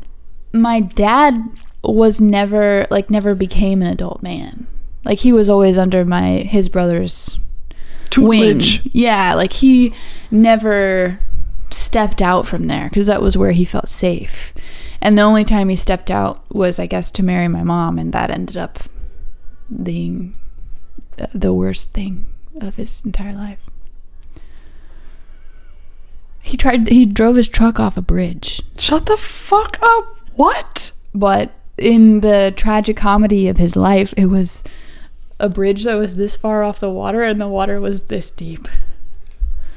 my dad was never became an adult man. Like, he was always under his brother's Tutelage. wing. Yeah, like, he never stepped out from there because that was where he felt safe. And the only time he stepped out was, I guess, to marry my mom, and that ended up being the worst thing of his entire life. He drove his truck off a bridge. Shut the fuck up. What? But in the tragic comedy of his life, it was a bridge that was this far off the water, and the water was this deep.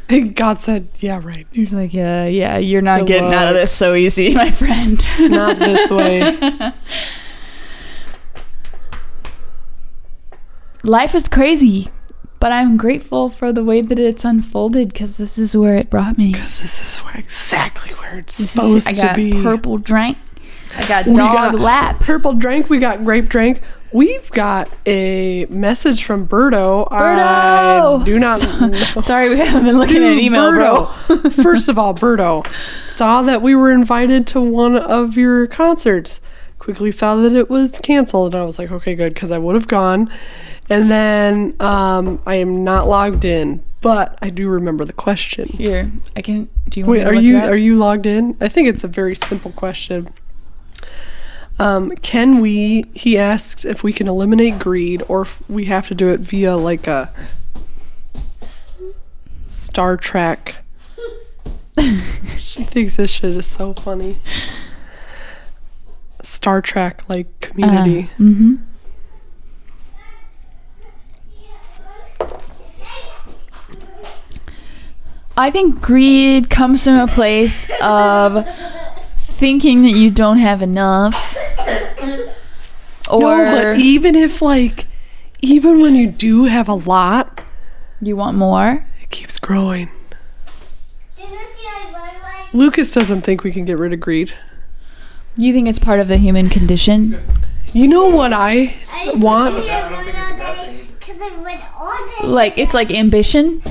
And God said, yeah, right. He's like, yeah, you're not Good getting out of luck. this so easy, my friend. Not this way. Life is crazy, but I'm grateful for the way that it's unfolded, because this is where it brought me. Because this is exactly where it's supposed to be. I got purple drank. I got We dog got lap. Purple drank. We got grape drank. We've got a message from Birdo. I do not know. Sorry, we haven't been looking at an email, bro. First of all, Birdo saw that we were invited to one of your concerts. Quickly saw that it was canceled, and I was like, okay, good, because I would have gone. And then I am not logged in, but I do remember the question. Here, I can. Do you want Wait, me to are look you it up? are you logged in? I think it's a very simple question. Can we? He asks if we can eliminate greed, or if we have to do it via like a Star Trek. She thinks this shit is so funny. Star Trek like community. I think greed comes from a place of thinking that you don't have enough. Or No, but even when you do have a lot, you want more. it keeps growing. Lucas doesn't think we can get rid of greed. You think it's part of the human condition? You know what I want? Like, it's like ambition?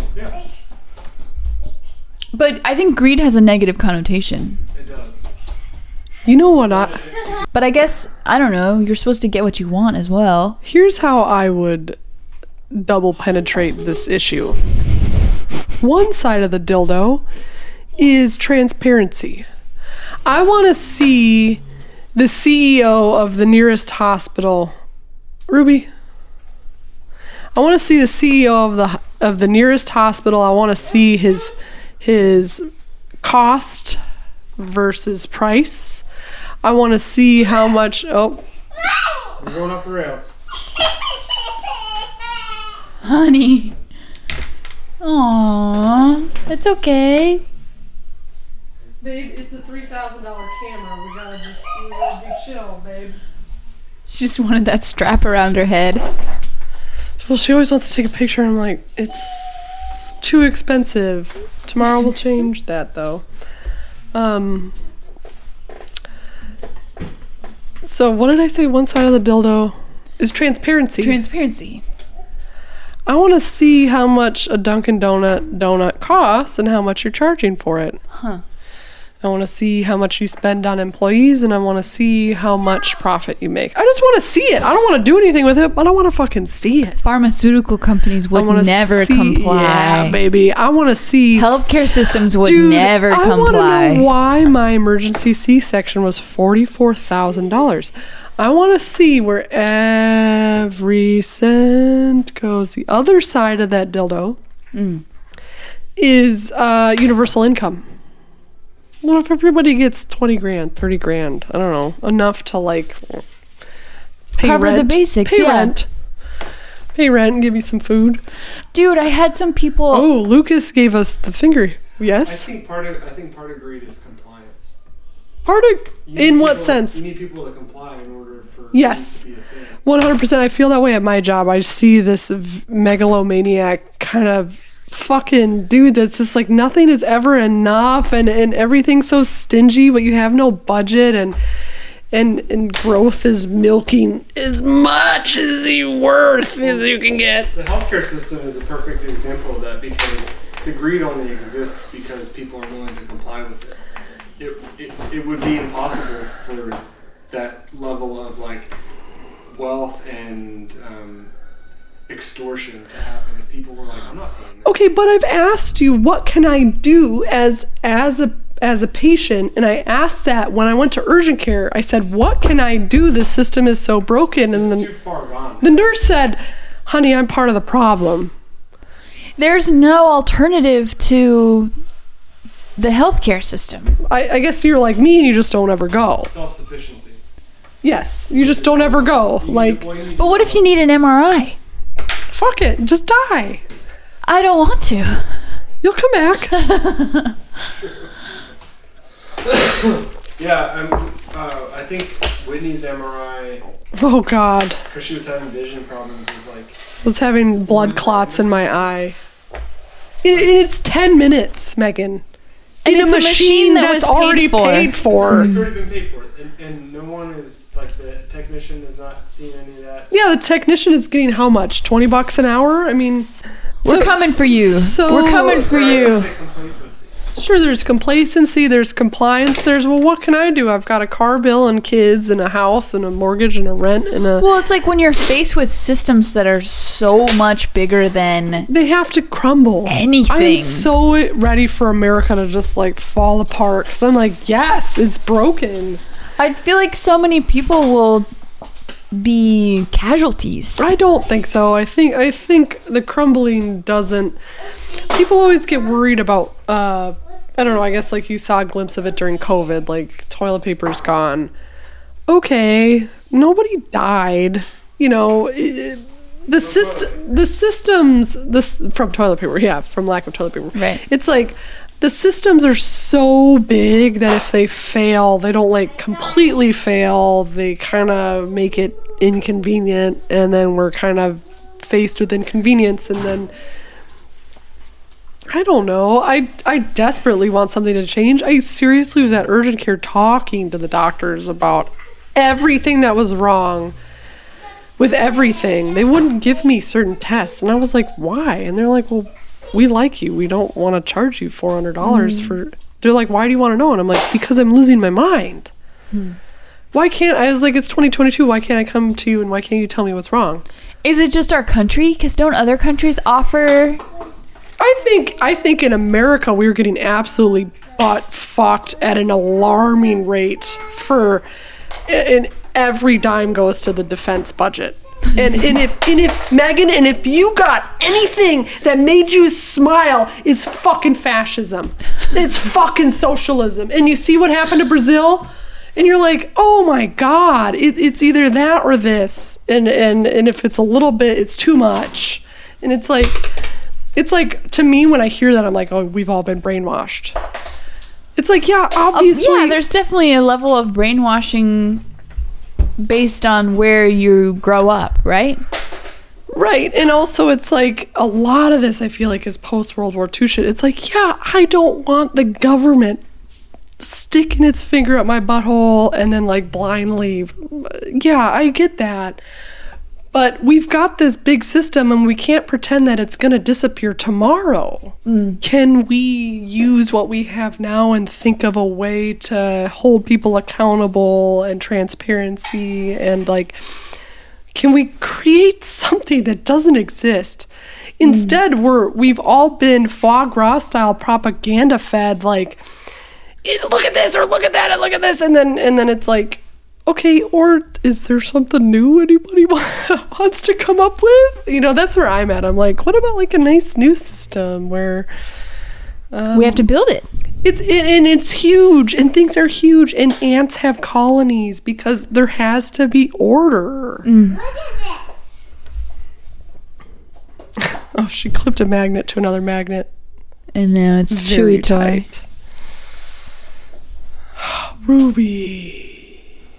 But I think greed has a negative connotation. It does. You know what But I guess, I don't know, you're supposed to get what you want as well. Here's how I would double penetrate this issue. One side of the dildo is transparency. I want to see the CEO of the nearest hospital. Ruby, I want to see the CEO of the nearest hospital. I want to see his cost versus price. I want to see how much. Oh, We're going off the rails. Honey. Aww. It's okay. babe, it's a $3,000 camera. We gotta be chill, babe. She just wanted that strap around her head. Well, she always wants to take a picture, and I'm like, it's too expensive. Tomorrow we'll change that, though. So what did I say? One side of the dildo is transparency. Transparency. I want to see how much a Dunkin' donut costs and how much you're charging for it. Huh. I want to see how much you spend on employees, and I want to see how much profit you make. I just want to see it. I don't want to do anything with it, but I want to fucking see it. Pharmaceutical companies would never comply. Yeah, baby. I want to see. Healthcare systems would Dude, never comply. I want to know why my emergency C-section was $44,000. I want to see where every cent goes. The other side of that dildo is universal income. What if everybody gets 20 grand, 30 grand? I don't know. Enough to like pay Cover rent. the basics, Pay yeah. rent. Pay rent and give you some food. Dude, I had some people. Oh, Lucas gave us the finger Yes. I think part of greed is compliance. In what sense? You need people to comply in order for Yes. greed to be a thing. 100%. I feel that way at my job. I see this megalomaniac kind of fucking dude that's just like nothing is ever enough, and everything's so stingy, but you have no budget, and growth is milking as much as you worth as you can get. The healthcare system is a perfect example of that, because the greed only exists because people are willing to comply with it. It would be impossible for that level of like wealth and extortion to happen if people were like, I'm not paying that. Okay, but I've asked you, what can I do as a patient? And I asked that when I went to urgent care. I said, what can I do? The system is so broken. And It's too far gone. the nurse said, honey, I'm part of the problem. There's no alternative to the healthcare system. I guess you're like me and you just don't ever go. Self-sufficiency. Yes, you just don't ever go. Like, But what if you need an MRI? fuck it, just die. I don't want to. You'll come back. Yeah, I think Whitney's MRI, Oh God, because she was having vision problems, was like, I was having blood clots in my eye. It's 10 minutes, Megan. And In it's a machine that that's was paid already for. paid for. it's already been paid for, and no one is like, the technician has not seen any of that. Yeah, the technician is getting how much? $20 an hour? I mean, We're coming for you. So- We're coming for you. Take complacency. sure, there's complacency, there's compliance, there's, well, what can I do? I've got a car bill and kids and a house and a mortgage and a rent and a... Well, it's like when you're faced with systems that are so much bigger than They have to crumble. anything. I'm so ready for America to just like fall apart, because I'm like, yes, it's broken. I feel like so many people will be casualties. I don't think so. I think the crumbling doesn't. People always get worried about. I don't know. I guess like you saw a glimpse of it during COVID. Like toilet paper's gone. Okay, nobody died. You know, the systems. This from toilet paper. Yeah, from lack of toilet paper. Right. It's like the systems are so big that if they fail, they don't like completely fail. They kind of make it inconvenient, and then we're kind of faced with inconvenience, and then I don't know. I desperately want something to change. I seriously was at urgent care talking to the doctors about everything that was wrong with everything. They wouldn't give me certain tests, and I was like, why? And they're like, well, we like you. We don't want to charge you $400 for... They're like, why do you want to know? And I'm like, because I'm losing my mind. Why can't... I was like, it's 2022. Why can't I come to you and why can't you tell me what's wrong? Is it just our country? Because don't other countries offer... I think in America we're getting absolutely butt fucked at an alarming rate for... And every dime goes to the defense budget. And if Megan, and if you got anything that made you smile, it's fucking fascism. It's fucking socialism. And you see what happened to Brazil, and you're like, oh my God, it's either that or this. And if it's a little bit, it's too much. And it's like to me when I hear that, I'm like, oh, we've all been brainwashed. It's like, yeah, obviously. Yeah, there's definitely a level of brainwashing based on where you grow up, right? Right. And also it's like a lot of this I feel like is post-World War II shit. It's like, yeah, I don't want the government sticking its finger at my butthole and then like blindly. Yeah, I get that. But we've got this big system and we can't pretend that it's going to disappear tomorrow. Can we use what we have now and think of a way to hold people accountable and transparency, and like, can we create something that doesn't exist? Instead, we've all been foie gras style propaganda fed, like, look at this or look at that and look at this, and then it's like, okay, or is there something new anybody wants to come up with? You know, that's where I'm at. I'm like, what about like a nice new system where We have to build it. it's huge, and things are huge, and ants have colonies because there has to be order. Oh, she clipped a magnet to another magnet. And now it's Very Chewy Toy. tight. Ruby.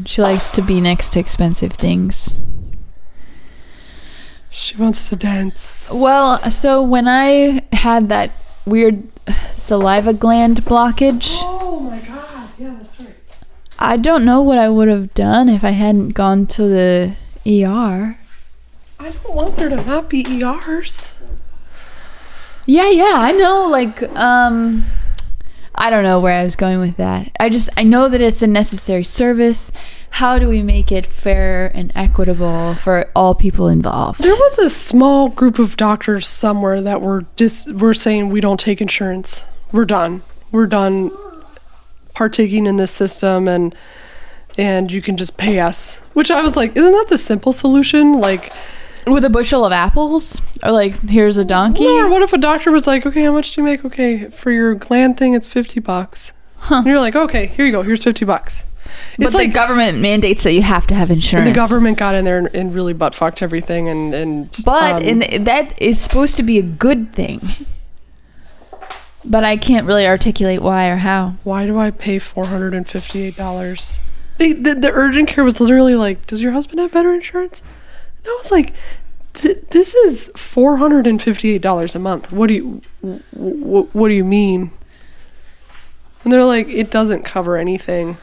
She likes to be next to expensive things. She wants to dance. Well, so when I had that weird saliva gland blockage, Oh my god. Yeah, that's right. I don't know what I would have done if I hadn't gone to the ER. I don't want there to not be ERs. Yeah, I know, like, I don't know where I was going with that. I know that it's a necessary service. How do we make it fair and equitable for all people involved? There was a small group of doctors somewhere that were saying we don't take insurance. We're done. We're done partaking in this system and you can just pay us. Which I was like, isn't that the simple solution? Like, With a bushel of apples? Or like, here's a donkey? or what if a doctor was like, okay, how much do you make? Okay, for your gland thing, it's $50. Huh. And you're like, okay, here you go. Here's $50. But It's the like government mandates that you have to have insurance. the government got in there and really butt fucked everything But that is supposed to be a good thing. But I can't really articulate why or how. why do I pay $458? The urgent care was literally like, does your husband have better insurance? And I was like, this is $458 a month. What do you mean? And they're like, it doesn't cover anything.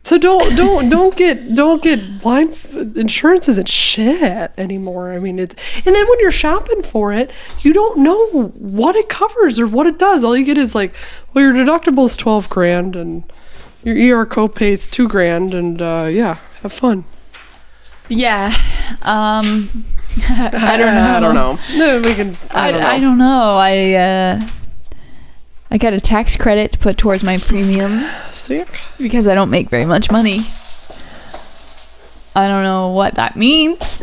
So don't get blind. Insurance isn't shit anymore. I mean, and then when you're shopping for it, you don't know what it covers or what it does. All you get is like, well, your deductible is $12,000 and your ER copay is $2,000, and yeah, have fun. Yeah. I don't know. I don't know. No, we can. I don't know. I don't know. I got a tax credit to put towards my premium Sick. because I don't make very much money. I don't know what that means,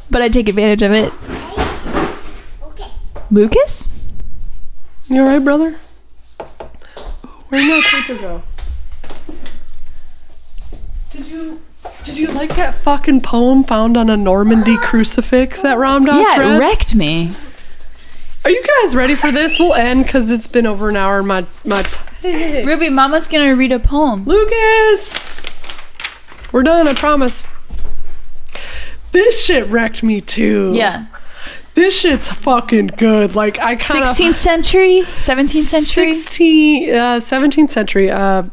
but I take advantage of it. Okay. Lucas? You all right, brother? Where'd that paper go? Did you like that fucking poem found on a Normandy crucifix that Ram Dass Yeah, read? it wrecked me. Are you guys ready for this? We'll end because it's been over an hour. My hey. Ruby, Mama's gonna read a poem. Lucas! We're done, I promise. This shit wrecked me too. Yeah. This shit's fucking good. Like, I kind of... 16th century? 17th century? 17th century.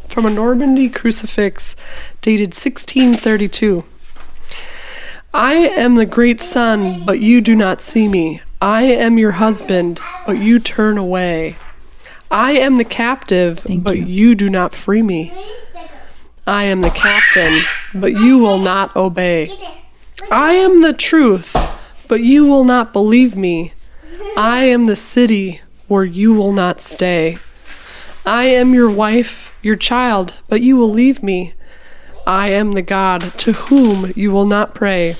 From a Normandy crucifix dated 1632. I am the great sun, but you do not see me. I am your husband, but you turn away. I am the captive, but you do not free me. I am the captain, but you will not obey. I am the truth, but you will not believe me. I am the city where you will not stay. I am your wife, your child, but you will leave me. I am the God to whom you will not pray.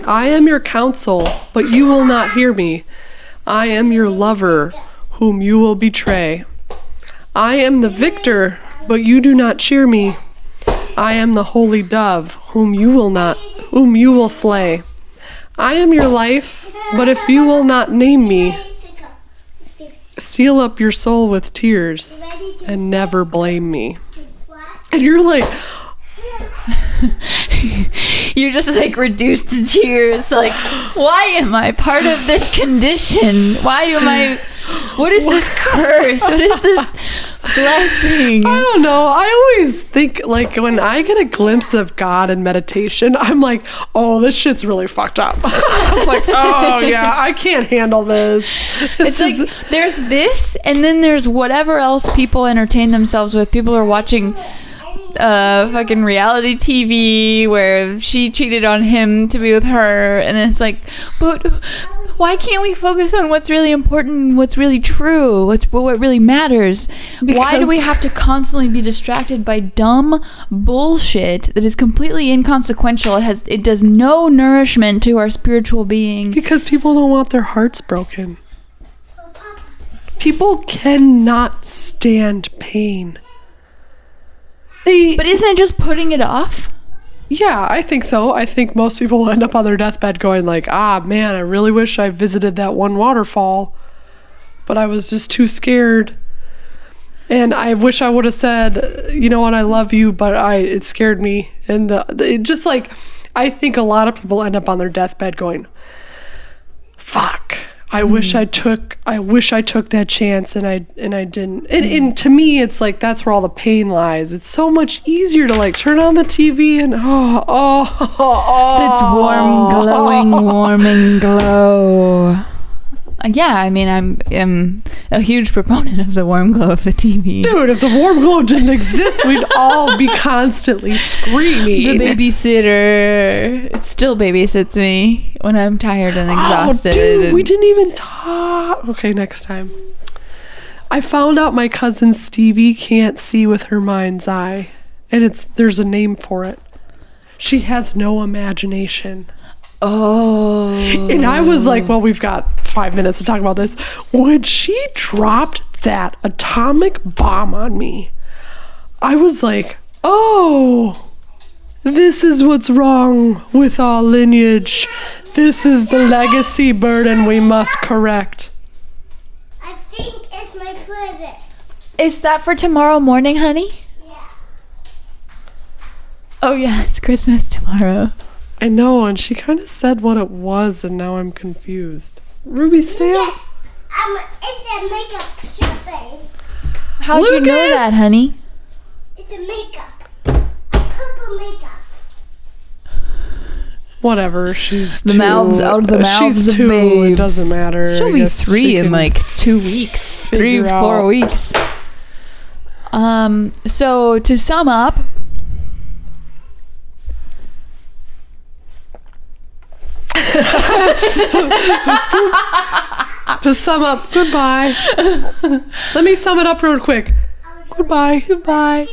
I am your counsel, but you will not hear me. I am your lover, whom you will betray. I am the victor, but you do not cheer me. I am the holy dove, whom you will slay. I am your life, but if you will not name me, seal up your soul with tears and never blame me. And you're like, You're just like reduced to tears. Like, why am I part of this condition? What is this curse? What is this blessing? I don't know. I always think, like, when I get a glimpse of God in meditation, I'm like, oh, this shit's really fucked up. I was like, oh, yeah, I can't handle this. It's like, there's this, and then there's whatever else people entertain themselves with. People are watching fucking reality TV where she cheated on him to be with her, and it's like, but why can't we focus on what's really important, what's really true, what really matters? Why do we have to constantly be distracted by dumb bullshit that is completely inconsequential? It does no nourishment to our spiritual being. Because people don't want their hearts broken. People cannot stand pain. But isn't it just putting it off? Yeah, I think so. I think most people will end up on their deathbed going like, ah, man, I really wish I visited that one waterfall, but I was just too scared. And I wish I would have said, you know what, I love you, but it scared me. And it just like, I think a lot of people end up on their deathbed going, fuck. I wish I took that chance and I didn't. And to me, it's like that's where all the pain lies. It's so much easier to like turn on the TV and It's warm, glowing, warming glow. Yeah, I mean, I'm a huge proponent of the warm glow of the TV. Dude, if the warm glow didn't exist, we'd all be constantly screaming. The babysitter, it still babysits me when I'm tired and exhausted. Oh, dude, we didn't even talk. Okay, next time. I found out my cousin Stevie can't see with her mind's eye, and there's a name for it. She has no imagination. Oh. And I was like, well, we've got 5 minutes to talk about this. When she dropped that atomic bomb on me, I was like, oh, this is what's wrong with our lineage. This is the legacy burden we must correct. I think it's my present. Is that for tomorrow morning, honey? Yeah. Oh, yeah, it's Christmas tomorrow. I know, and she kind of said what it was, and now I'm confused. Ruby, stay up. It's a makeup thing. How'd you know Lucas! that, honey? It's a makeup. Purple makeup. Whatever, she's The two. mouths out of the mouths She's of two, babes. it doesn't matter. She'll I be guess 3 she in can like 2 weeks. 3, figure 4 out. weeks. So to sum up, To sum up, goodbye. Let me sum it up real quick. Goodbye. goodbye.